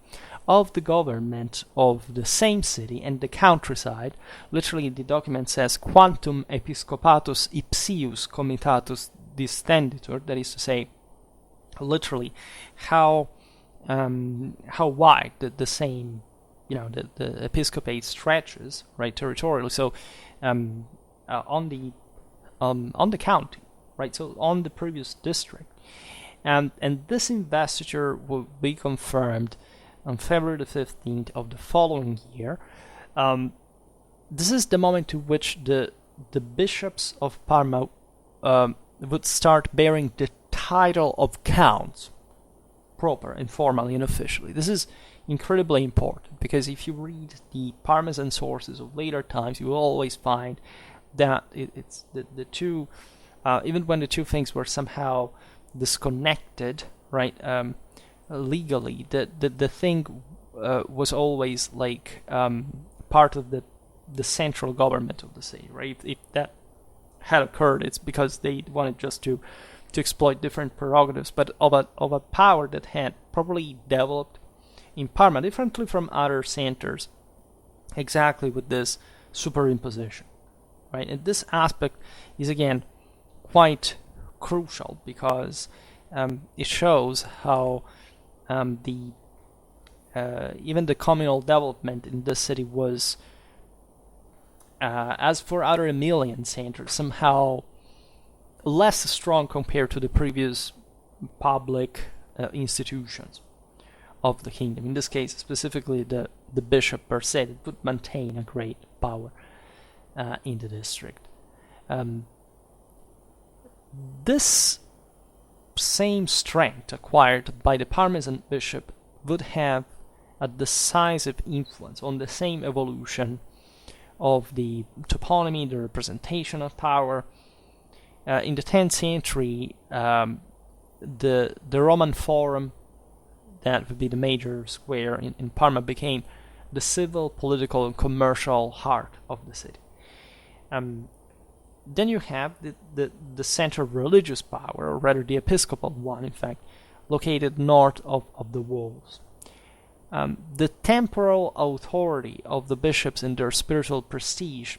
of the government of the same city and the countryside. Literally, the document says quantum episcopatus ipsius comitatus distenditur, that is to say, literally, how wide the same, the episcopate stretches, right, territorially. So, on the county, right, so on the previous district, and this investiture will be confirmed on February the 15th of the following year. This is the moment to which the bishops of Parma would start bearing the title of counts, proper, informally and officially. This is incredibly important, because if you read the Parmesan sources of later times, you will always find that it's the two, even when the two things were somehow disconnected, right, legally, the thing was always like part of the central government of the city, right? If that had occurred, it's because they wanted just to exploit different prerogatives, but of a power that had properly developed in Parma, differently from other centers, exactly with this superimposition, right? And this aspect is again quite crucial, because it shows how even the communal development in this city was, as for other Emilian centers, somehow less strong compared to the previous public institutions of the kingdom. In this case, specifically the bishop per se, that would maintain a great power in the district. This same strength acquired by the Parmesan bishop would have a decisive influence on the same evolution of the toponymy, the representation of power. In the 10th century, the Roman Forum, that would be the major square in Parma, became the civil, political, and commercial heart of the city. Then you have the center of religious power, or rather the episcopal one, in fact, located north of the walls. The temporal authority of the bishops and their spiritual prestige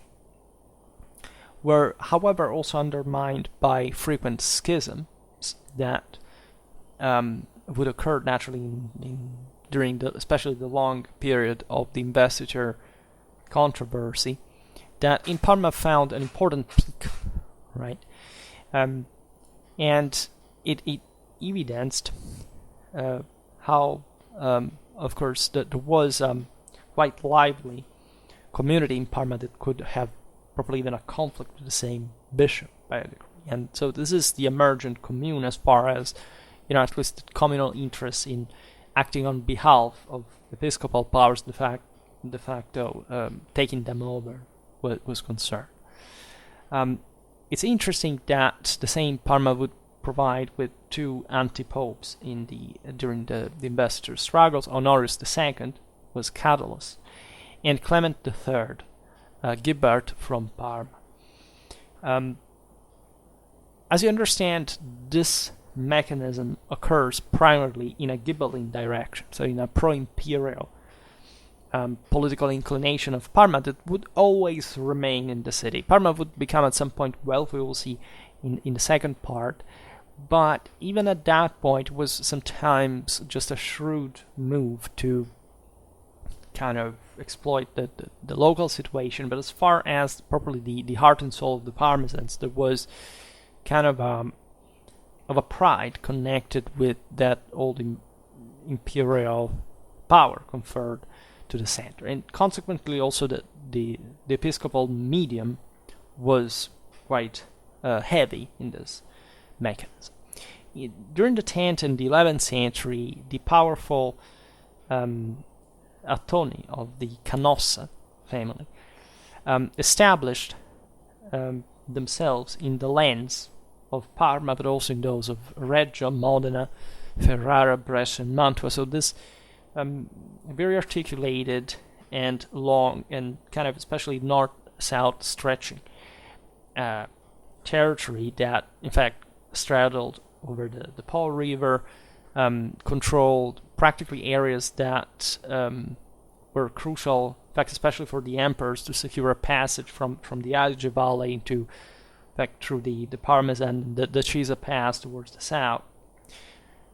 were, however, also undermined by frequent schisms that would occur naturally during especially the long period of the investiture controversy, that in Parma found an important peak, right? And it evidenced how, of course, there was quite lively community in Parma that could have probably even a conflict with the same bishop by a degree. And so this is the emergent commune, as far as, at least the communal interest in acting on behalf of episcopal powers, de facto taking them over, was concerned. It's interesting that the same Parma would provide with two anti-popes during the investiture struggles. Honorius II was Cadalus, and Clement III, Guibert from Parma. As you understand, this mechanism occurs primarily in a Ghibelline direction, so in a pro-imperial political inclination of Parma that would always remain in the city. Parma would become at some point wealthy, we will see in the second part, but even at that point it was sometimes just a shrewd move to kind of exploit the local situation. But as far as properly the heart and soul of the Parmesans, there was kind of a pride connected with that old imperial power conferred to the center, and consequently also the episcopal medium was quite heavy in this mechanism. During the 10th and the 11th century, the powerful Attoni of the Canossa family established themselves in the lands of Parma, but also in those of Reggio, Modena, Ferrara, Brescia, and Mantua. So this very articulated and long and kind of especially north-south stretching territory that in fact straddled over the Po River, controlled practically areas that were crucial, in fact especially for the emperors, to secure a passage from the Adige Valley into, in fact, through the Parmesan, the Cisa Pass towards the south,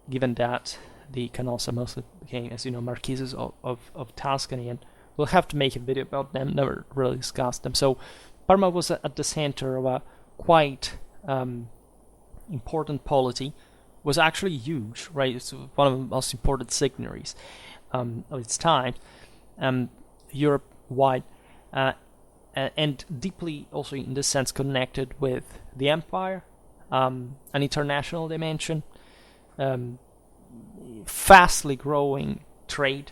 given that the Canossa mostly became, as you know, marquises of Tuscany, and we'll have to make a video about them, never really discussed them. So Parma was at the center of a quite important polity, was actually huge, right? It's one of the most important signaries of its time, Europe-wide, and deeply also in this sense connected with the empire, an international dimension, fastly growing trade.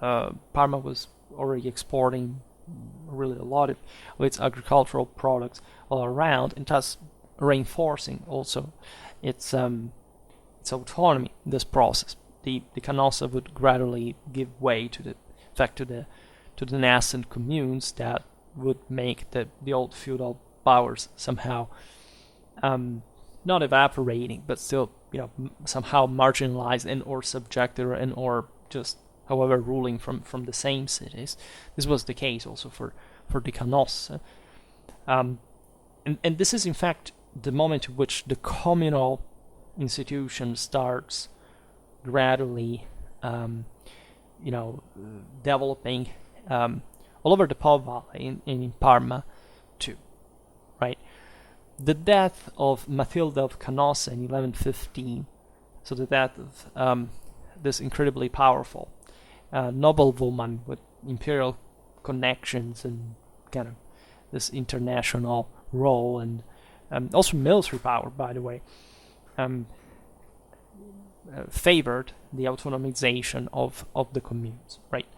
Parma was already exporting really a lot of its agricultural products all around, and thus reinforcing also its autonomy in this process. The Canossa would gradually give way to the nascent communes that would make the old feudal powers somehow not evaporating, but still, somehow marginalized and or subjected and or just however ruling from the same cities. This was the case also for the Canossa. And this is in fact the moment in which the communal institution starts gradually developing all over the Po Valley in Parma too, right? The death of Matilda of Canossa in 1115, so the death of this incredibly powerful noblewoman with imperial connections and kind of this international role, and also military power, by the way, favored the autonomization of the communes, right?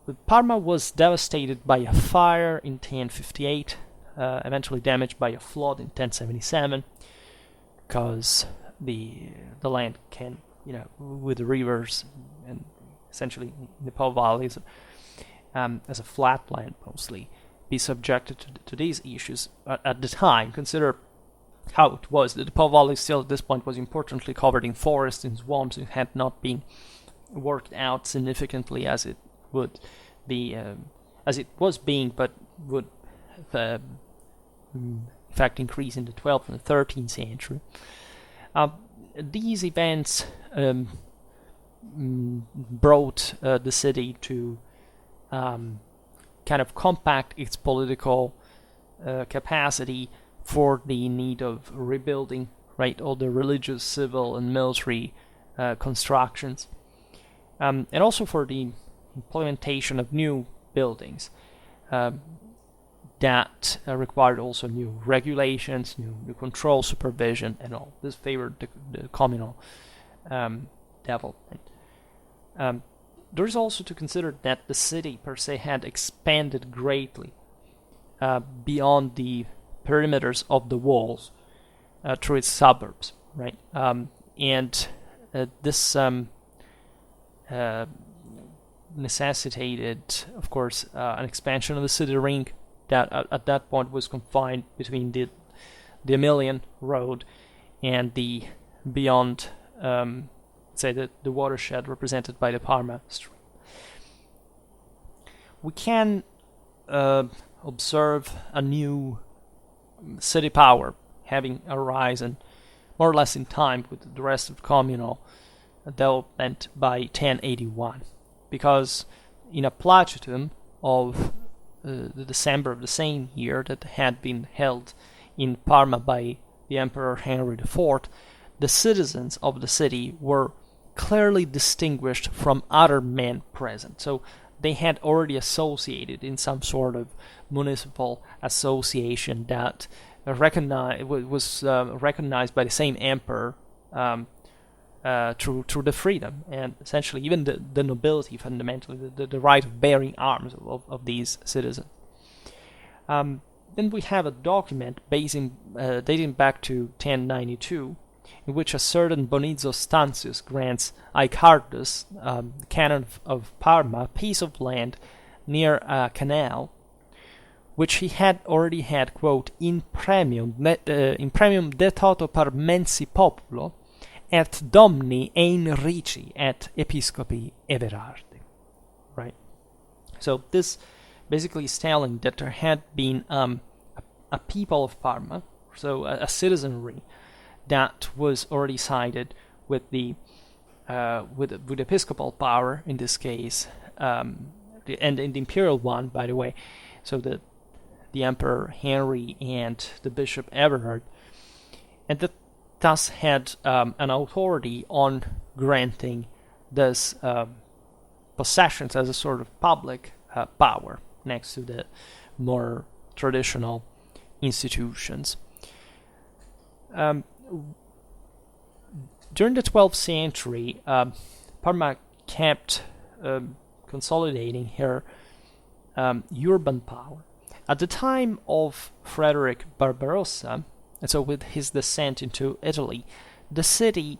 But Parma was devastated by a fire in 1058, eventually damaged by a flood in 1077, because the land can, with the rivers and essentially the Po valleys, as a flat land mostly, be subjected to these issues at the time. Consider how it was. The Po Valley still at this point was importantly covered in forests and swamps. It had not been worked out significantly as it would be, as it was being, but would in fact increase in the 12th and the 13th century. These events brought the city to kind of compact its political capacity for the need of rebuilding, right, all the religious, civil, and military constructions, and also for the implementation of new buildings that required also new regulations, new control, supervision, and all. This favored the communal development. There is also to consider that the city per se had expanded greatly beyond the perimeters of the walls through its suburbs, right? And this necessitated, of course, an expansion of the city ring that at that point was confined between the the Emilian Road and the beyond, say, the watershed represented by the Parma stream. We can observe a new city power having arisen more or less in time with the rest of communal development by 1081, because in a placitum of the December of the same year that had been held in Parma by the Emperor Henry IV, the citizens of the city were clearly distinguished from other men present. So they had already associated in some sort of municipal association that was recognized by the same emperor through the freedom, and essentially even the nobility, fundamentally, the right of bearing arms of these citizens. Then we have a document dating back to 1092, in which a certain Bonizzo Stancius grants Aicardus, the canon of Parma, a piece of land near a canal, which he had already had, quote, in premium de toto per mensi populo, et domni ein rici et episcopi everardi. Right? So this basically is telling that there had been a people of Parma, so a citizenry, that was already sided with the with episcopal power in this case, and the imperial one, by the way. So the Emperor Henry and the Bishop Everard, and that thus had an authority on granting this possessions as a sort of public power next to the more traditional institutions. During the 12th century, Parma kept consolidating her urban power. At the time of Frederick Barbarossa, and so with his descent into Italy, the city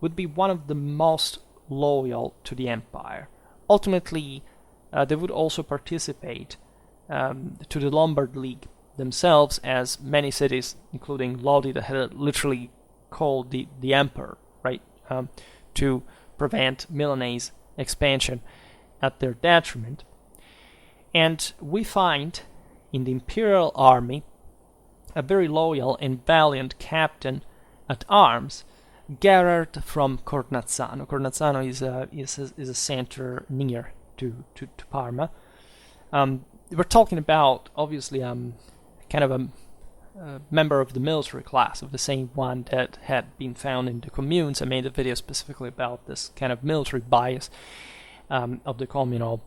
would be one of the most loyal to the empire. Ultimately, they would also participate to the Lombard League themselves, as many cities, including Lodi, that had literally called the emperor, right, to prevent Milanese expansion at their detriment. And we find in the imperial army a very loyal and valiant captain at arms, Gerard from Cornazzano. Cornazzano is a center near to Parma. We're talking about, obviously, kind of a member of the military class, of the same one that had been found in the communes. I made a video specifically about this kind of military bias of the communal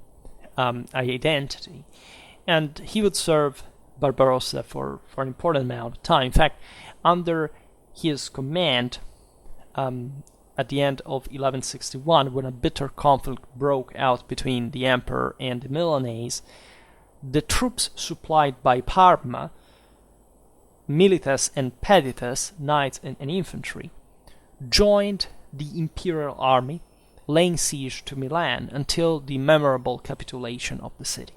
identity. And he would serve Barbarossa for an important amount of time. In fact, under his command, at the end of 1161, when a bitter conflict broke out between the emperor and the Milanese, the troops supplied by Parma, milites and pedites, knights and infantry, joined the imperial army, laying siege to Milan until the memorable capitulation of the city.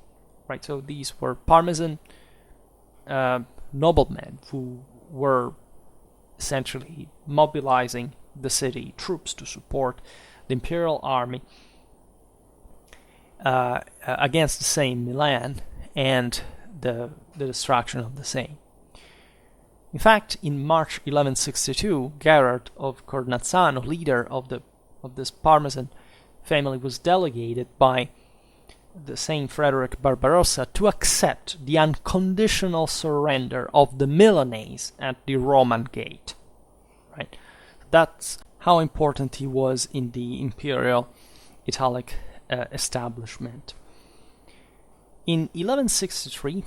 Right, so these were Parmesan noblemen who were essentially mobilizing the city troops to support the imperial army against the same Milan and the destruction of the same. In fact, in March 1162, Gerard of Cornazzano, leader of this Parmesan family, was delegated by the same Frederick Barbarossa to accept the unconditional surrender of the Milanese at the Roman gate. Right, that's how important he was in the imperial Italic establishment. In 1163,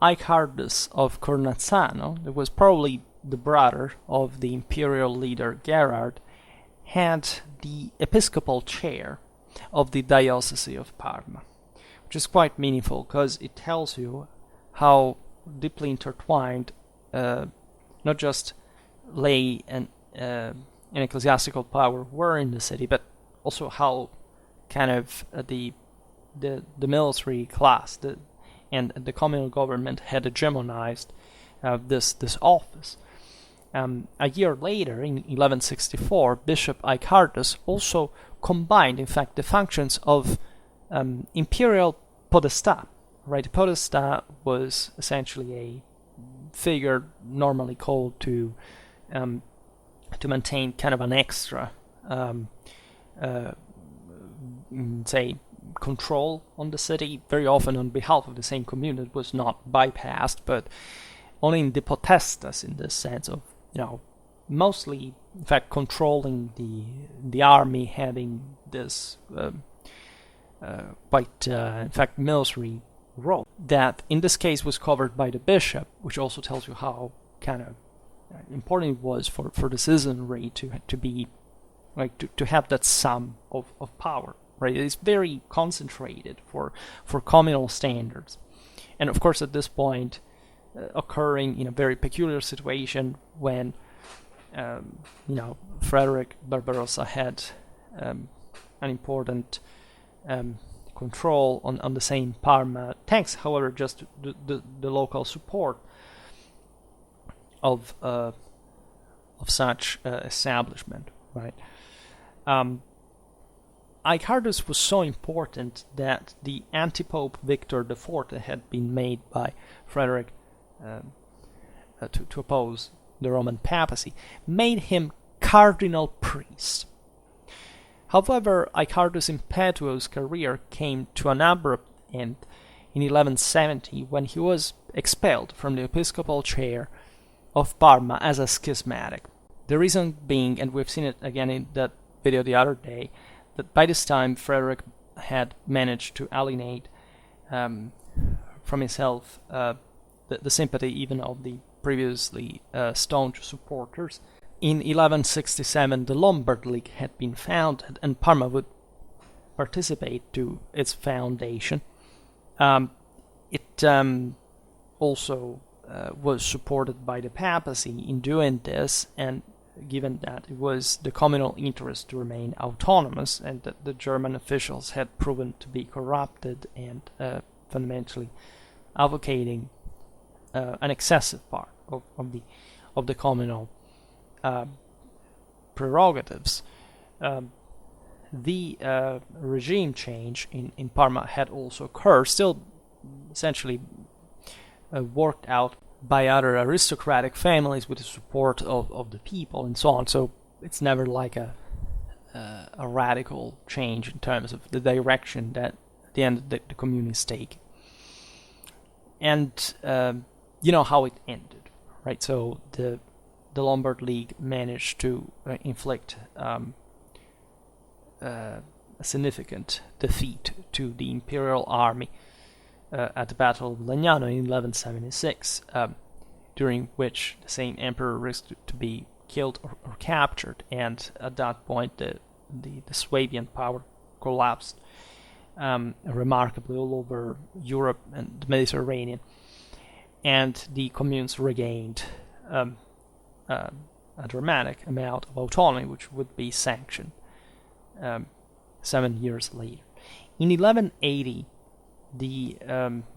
Aicardus of Cornazzano, that was probably the brother of the imperial leader Gerard, had the episcopal chair of the diocese of Parma, which is quite meaningful because it tells you how deeply intertwined not just lay and ecclesiastical power were in the city, but also how kind of the military class and the communal government had hegemonized this office. A year later, in 1164, Bishop Icardus also combined, in fact, the functions of imperial podesta. Right, the podesta was essentially a figure normally called to maintain kind of an extra, say, control on the city, very often on behalf of the same commune. It was not bypassed, but only in the potestas, in the sense of, mostly, in fact, controlling the army, having this quite, in fact, military role that in this case was covered by the bishop, which also tells you how kind of important it was for the citizenry to be like to have that sum of power, right? It's very concentrated for communal standards, and of course at this point occurring in a very peculiar situation when Frederick Barbarossa had an important control on the same Parma, thanks, however, just the local support of such establishment, right? Icardus was so important that the anti-pope Victor IV that had been made by Frederick to oppose the Roman papacy made him cardinal priest. However, Icardus' impetuous career came to an abrupt end in 1170 when he was expelled from the episcopal chair of Parma as a schismatic. The reason being, and we've seen it again in that video the other day, that by this time Frederick had managed to alienate from himself the sympathy even of the previously staunch supporters. In 1167, the Lombard League had been founded, and Parma would participate to its foundation. It also was supported by the papacy in doing this, and given that it was the communal interest to remain autonomous, and that the German officials had proven to be corrupted and fundamentally advocating an excessive part of the communal prerogatives. The regime change in Parma had also occurred, still essentially worked out by other aristocratic families with the support of the people and so on. So it's never like a radical change in terms of the direction that at the end the communists take. And you know how it ended, right? So the Lombard League managed to inflict a significant defeat to the imperial army at the Battle of Legnano in 1176, during which the same emperor risked to be killed or captured, and at that point the Swabian power collapsed remarkably all over Europe and the Mediterranean, and the communes regained a dramatic amount of autonomy, which would be sanctioned 7 years later. In 1180, the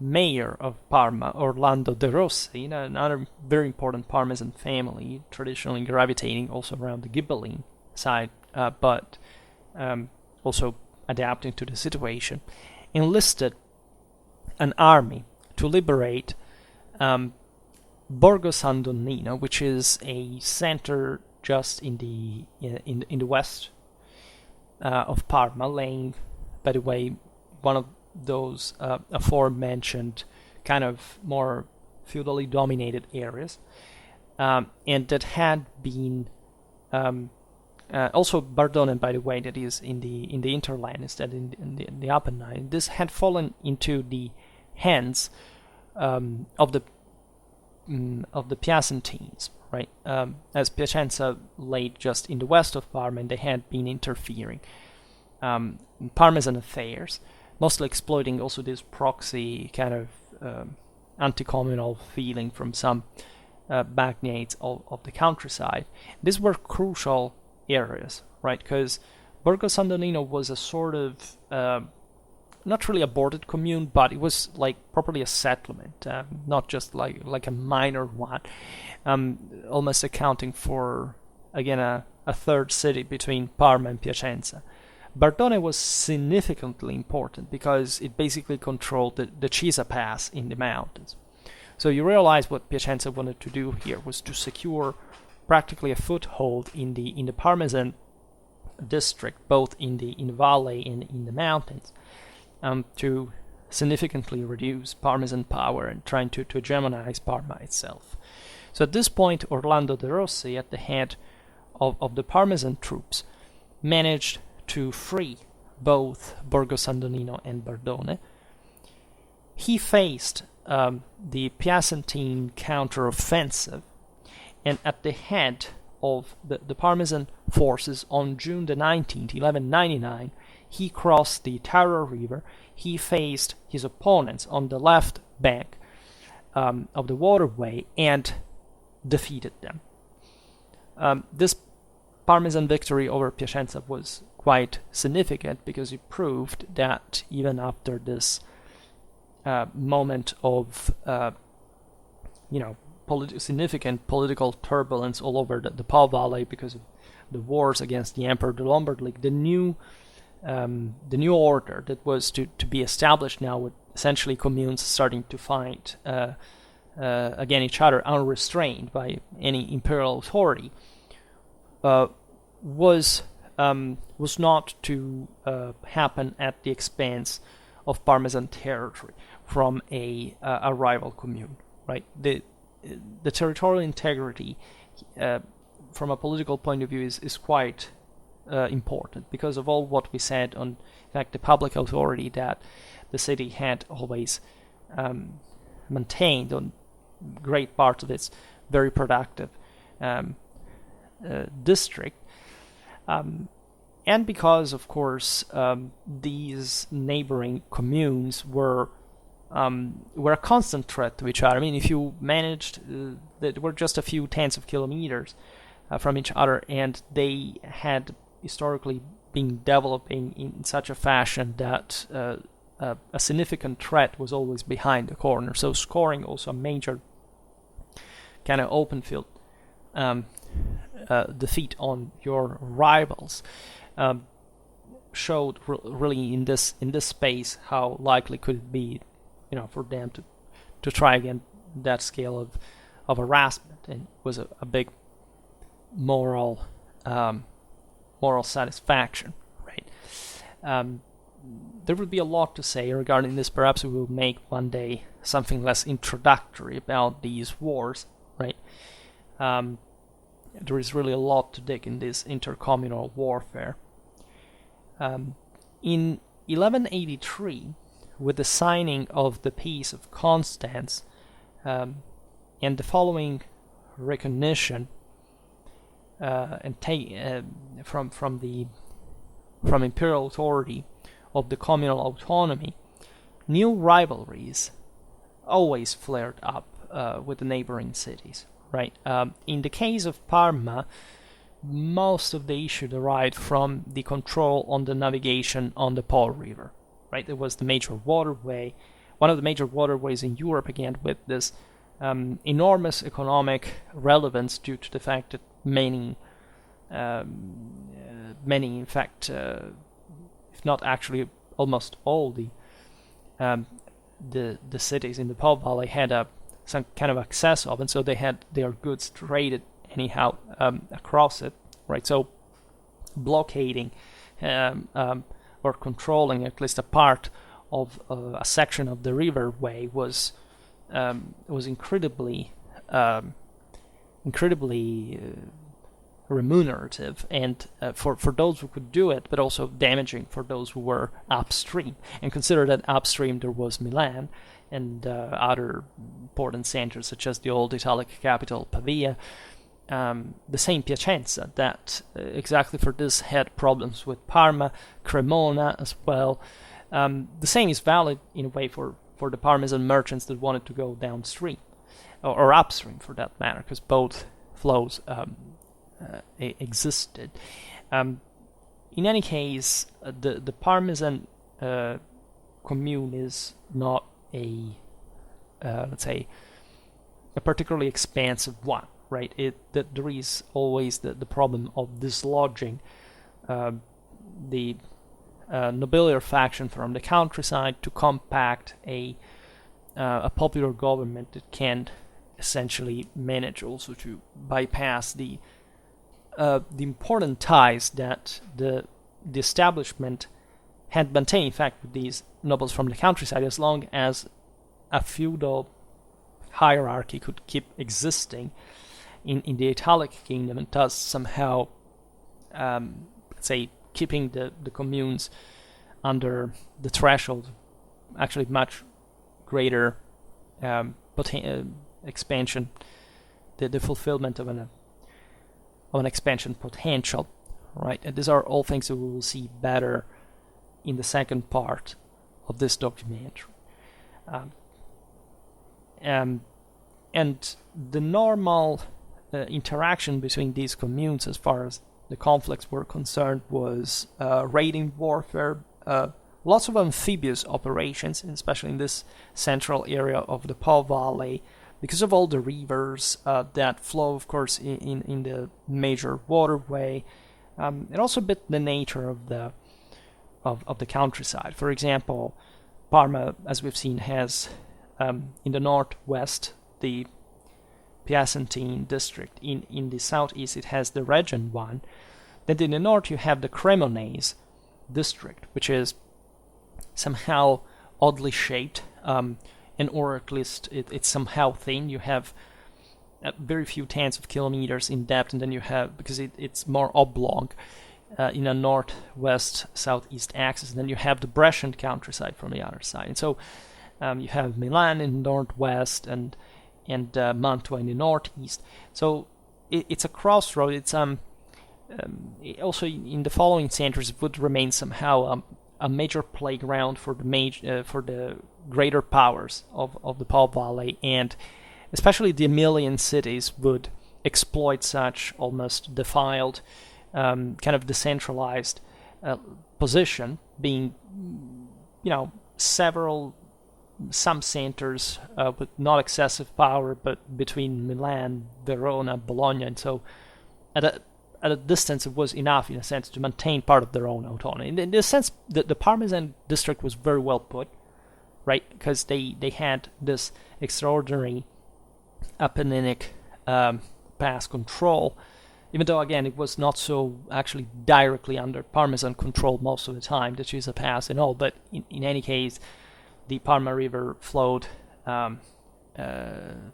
mayor of Parma, Orlando de Rossi, another very important Parmesan family, traditionally gravitating also around the Ghibelline side, but also adapting to the situation, enlisted an army to liberate Borgo San Donnino, which is a center just in the west of Parma, laying, by the way, one of those aforementioned kind of more feudally dominated areas, and that had been also Bardone, by the way, that is in the interland instead in the Apennine. This had fallen into the hands of the Piacentines, right? As Piacenza lay just in the west of Parma, and they had been interfering in Parmesan affairs, mostly exploiting also this proxy kind of anti-communal feeling from some magnates of the countryside. These were crucial areas, right? Because Borgo San Donnino was a sort of not really a bordered commune, but it was like properly a settlement, not just like a minor one, almost accounting for, again, a third city between Parma and Piacenza. Bardone was significantly important because it basically controlled the Cisa Pass in the mountains. So you realize what Piacenza wanted to do here was to secure practically a foothold in the Parmesan district, both in the valley and in the mountains, to significantly reduce Parmesan power and trying to hegemonize Parma itself. So at this point, Orlando de' Rossi, at the head of the Parmesan troops, managed to free both Borgo San Donino and Bardone. He faced the Piacentine counteroffensive, and at the head of the Parmesan forces on June the 19th, 1199, he crossed the Taro River. He faced his opponents on the left bank of the waterway and defeated them. This Parmesan victory over Piacenza was quite significant because it proved that even after this moment of significant political turbulence all over the Po Valley because of the wars against the Emperor, the Lombard League, the new order that was to be established now, with essentially communes starting to fight against each other unrestrained by any imperial authority, was not to happen at the expense of Parmesan territory from a rival commune. Right, the territorial integrity from a political point of view is quite important because of all what we said on, in fact, the public authority that the city had always maintained on great part of its very productive district. And because, of course, these neighboring communes were a constant threat to each other. I mean, if you managed, they were just a few tens of kilometers from each other, and they had historically been developing in such a fashion that a significant threat was always behind the corner. So scoring also a major kind of open field defeat on your rivals showed really in this space how likely could it be, for them to try again that scale of harassment, and it was a big moral satisfaction, right? There would be a lot to say regarding this. Perhaps we will make one day something less introductory about these wars, right? There is really a lot to dig in this intercommunal warfare. In 1183, with the signing of the Peace of Constance and the following recognition from imperial authority of the communal autonomy, new rivalries always flared up with the neighboring cities. Right. In the case of Parma, most of the issue derived from the control on the navigation on the Po River. Right, it was the major waterway, one of the major waterways in Europe, again with this enormous economic relevance due to the fact that many, in fact, if not actually almost all the cities in the Po Valley had some kind of access of, and so they had their goods traded anyhow across it, right? So blockading or controlling at least a part of a section of the riverway was incredibly remunerative, and for those who could do it, but also damaging for those who were upstream. And consider that upstream there was Milan and other important centers such as the old Italic capital Pavia, the same Piacenza that exactly for this had problems with Parma, Cremona as well. The same is valid in a way for the Parmesan merchants that wanted to go downstream or upstream for that matter, because both flows existed. In any case, the Parmesan commune is not a, let's say, a particularly expansive one, right? There is always the problem of dislodging the nobiliar faction from the countryside to compact a popular government that can essentially manage also to bypass the important ties that the establishment had maintained, in fact, with these nobles from the countryside, as long as a feudal hierarchy could keep existing in the Italic kingdom, and thus somehow, let's say, keeping the communes under the threshold, actually much greater expansion, the fulfillment of an expansion potential, right? And these are all things that we will see better in the second part of this documentary. And the normal interaction between these communes, as far as the conflicts were concerned, was raiding warfare, lots of amphibious operations, especially in this central area of the Po Valley, because of all the rivers that flow, of course, in the major waterway, and also a bit the nature of the countryside. For example, Parma, as we've seen, has in the northwest the Piacentine district. In the southeast, it has the Regent one. Then in the north, you have the Cremonese district, which is somehow oddly shaped, or at least it's somehow thin. You have very few tens of kilometers in depth, and then you have, because it's more oblong, in a northwest-southeast axis, and then you have the Brescian countryside from the other side. And so you have Milan in the northwest and Mantua in the northeast. So it's a crossroad. It's also in the following centuries it would remain somehow a major playground for the greater powers of the Po Valley, and especially the Emilian cities would exploit such almost defiled, kind of decentralized position, being, some centers with not excessive power, but between Milan, Verona, Bologna, and so at a distance it was enough, in a sense, to maintain part of their own autonomy. In the sense that the Parmesan district was very well put, right? Because they had this extraordinary Apenninic pass control, even though, again, it was not so actually directly under Parmesan control most of the time, the Cisa Pass and all, but in any case, the Parma River flowed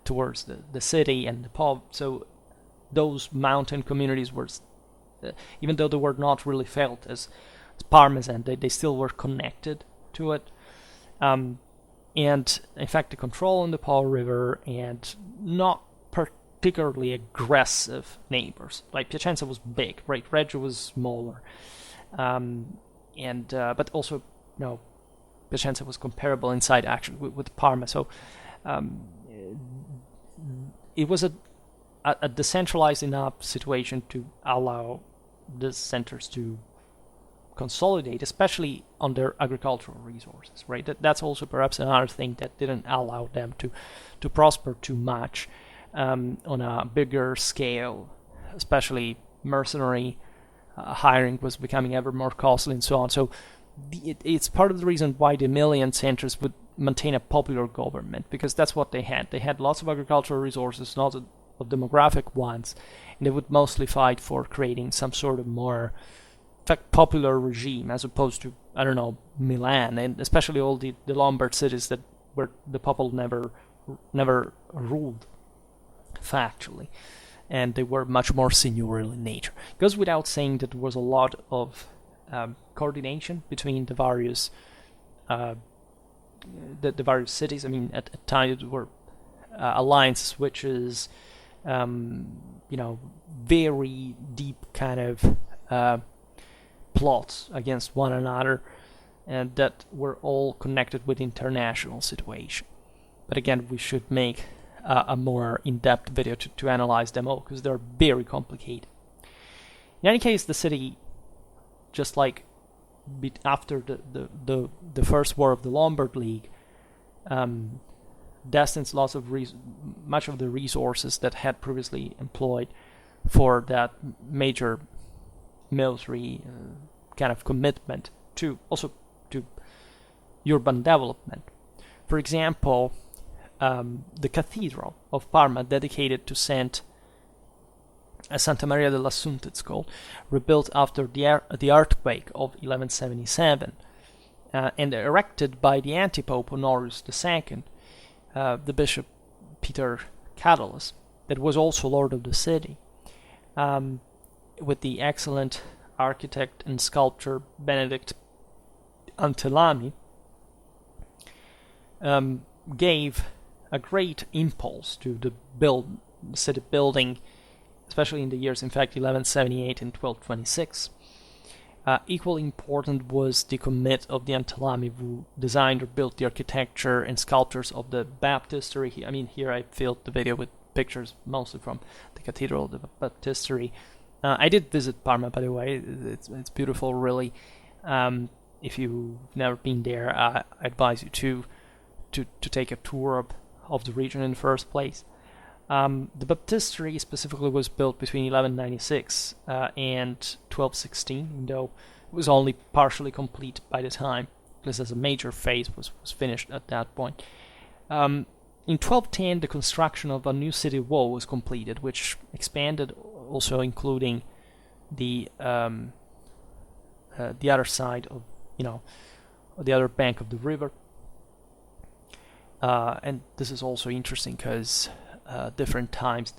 towards the city and the Po, so those mountain communities were, even though they were not really felt as Parmesan, they still were connected to it. And in fact, the control on the Po River and not particularly aggressive neighbors. Like Piacenza was big, right? Reggio was smaller, but also, Piacenza was comparable inside action with Parma. So it was a decentralized enough situation to allow the centers to consolidate, especially on their agricultural resources, right? That's also perhaps another thing that didn't allow them to prosper too much on a bigger scale, especially mercenary hiring was becoming ever more costly and so on. So it's part of the reason why the Emilian centers would maintain a popular government, because that's what they had. They had lots of agricultural resources, lots of demographic ones, and they would mostly fight for creating some sort of more, in fact, popular regime, as opposed to, I don't know, Milan, and especially all the Lombard cities that where the people never ruled factually, and they were much more seigneurial in nature. It goes without saying that there was a lot of coordination between the various the various cities. I mean, at times there were alliance switches, very deep kind of plots against one another, and that were all connected with international situation. But again, we should make a more in-depth video to analyze them all, because they're very complicated. In any case, the city, just like after the First War of the Lombard League, destines much of the resources that had previously employed for that major military kind of commitment to urban development. For example, the Cathedral of Parma, dedicated to Santa Maria dell'Assunta, it's called, rebuilt after the earthquake of 1177, and erected by the anti-pope Honorius II, the Bishop Peter Cadalus, that was also Lord of the city, with the excellent architect and sculptor Benedict Antelami, gave a great impulse to the city building, especially in the years, in fact, 1178 and 1226. Equally important was the commit of the Antelami, who designed or built the architecture and sculptures of the baptistery. Here I filled the video with pictures mostly from the Cathedral, the baptistery. I did visit Parma, by the way. It's beautiful, really. If you've never been there, I advise you to take a tour of the region in the first place. The baptistery specifically was built between 1196 and 1216, though it was only partially complete by the time, because as a major phase was finished at that point. In 1210, the construction of a new city wall was completed, which expanded, also including the other side of, the other bank of the river. And this is also interesting because different times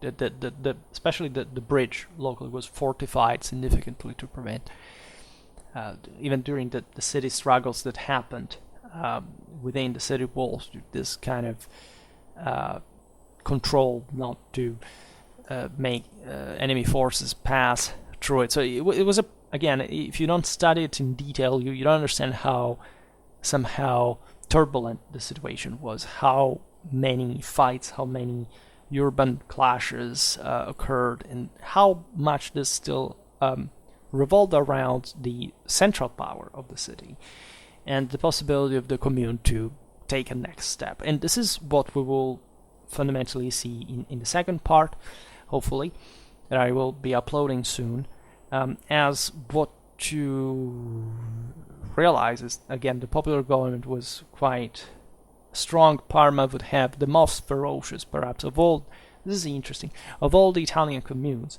especially the bridge locally was fortified significantly to prevent even during the city struggles that happened within the city walls, this kind of control not to make enemy forces pass through it. So it was again, if you don't study it in detail, you don't understand how somehow turbulent the situation was, how many fights, how many urban clashes occurred, and how much this still revolved around the central power of the city and the possibility of the commune to take a next step. And this is what we will fundamentally see in the second part, hopefully, that I will be uploading soon, as what to realize is, again, the popular government was quite strong. Parma would have the most ferocious, perhaps, of all, this is interesting, of all the Italian communes,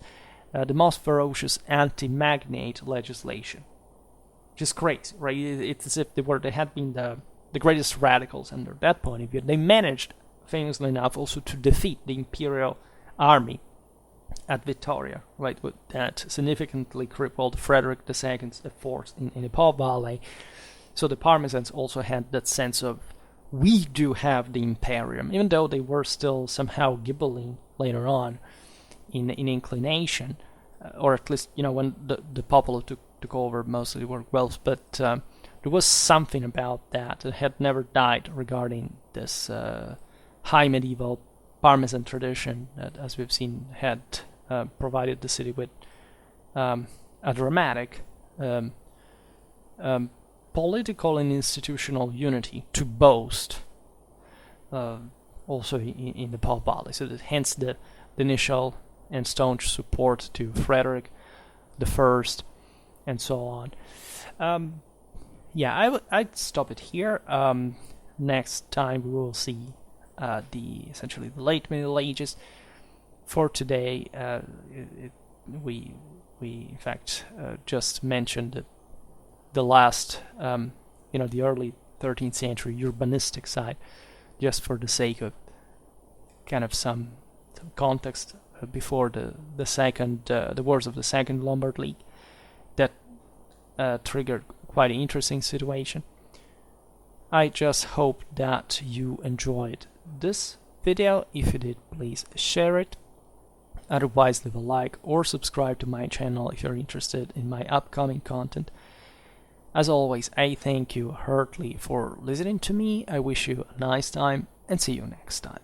the most ferocious anti-magnate legislation. Which is crazy, right? It's as if they had been the greatest radicals under that point of view. They managed, famously enough, also to defeat the imperial army at Vittoria, right? That significantly crippled Frederick II's efforts in the Po Valley. So the Parmesans also had that sense of, we do have the Imperium, even though they were still somehow Ghibelline later on in inclination, or at least, when the Popolo took over, mostly were Guelphs, but there was something about that had never died regarding this high medieval Parmesan tradition that, as we've seen, had provided the city with a dramatic political and institutional unity to boast, also in the Po Valley. So that hence the initial and staunch support to Frederick I, and so on. I'd stop it here. Next time we will see essentially the late Middle Ages. For today, we in fact just mentioned the last, the early 13th century urbanistic side, just for the sake of kind of some context before the wars of the Second Lombard League that triggered quite an interesting situation. I just hope that you enjoyed this video. If you did, please share it. Otherwise, leave a like or subscribe to my channel if you're interested in my upcoming content. As always, I thank you heartily for listening to me. I wish you a nice time and see you next time.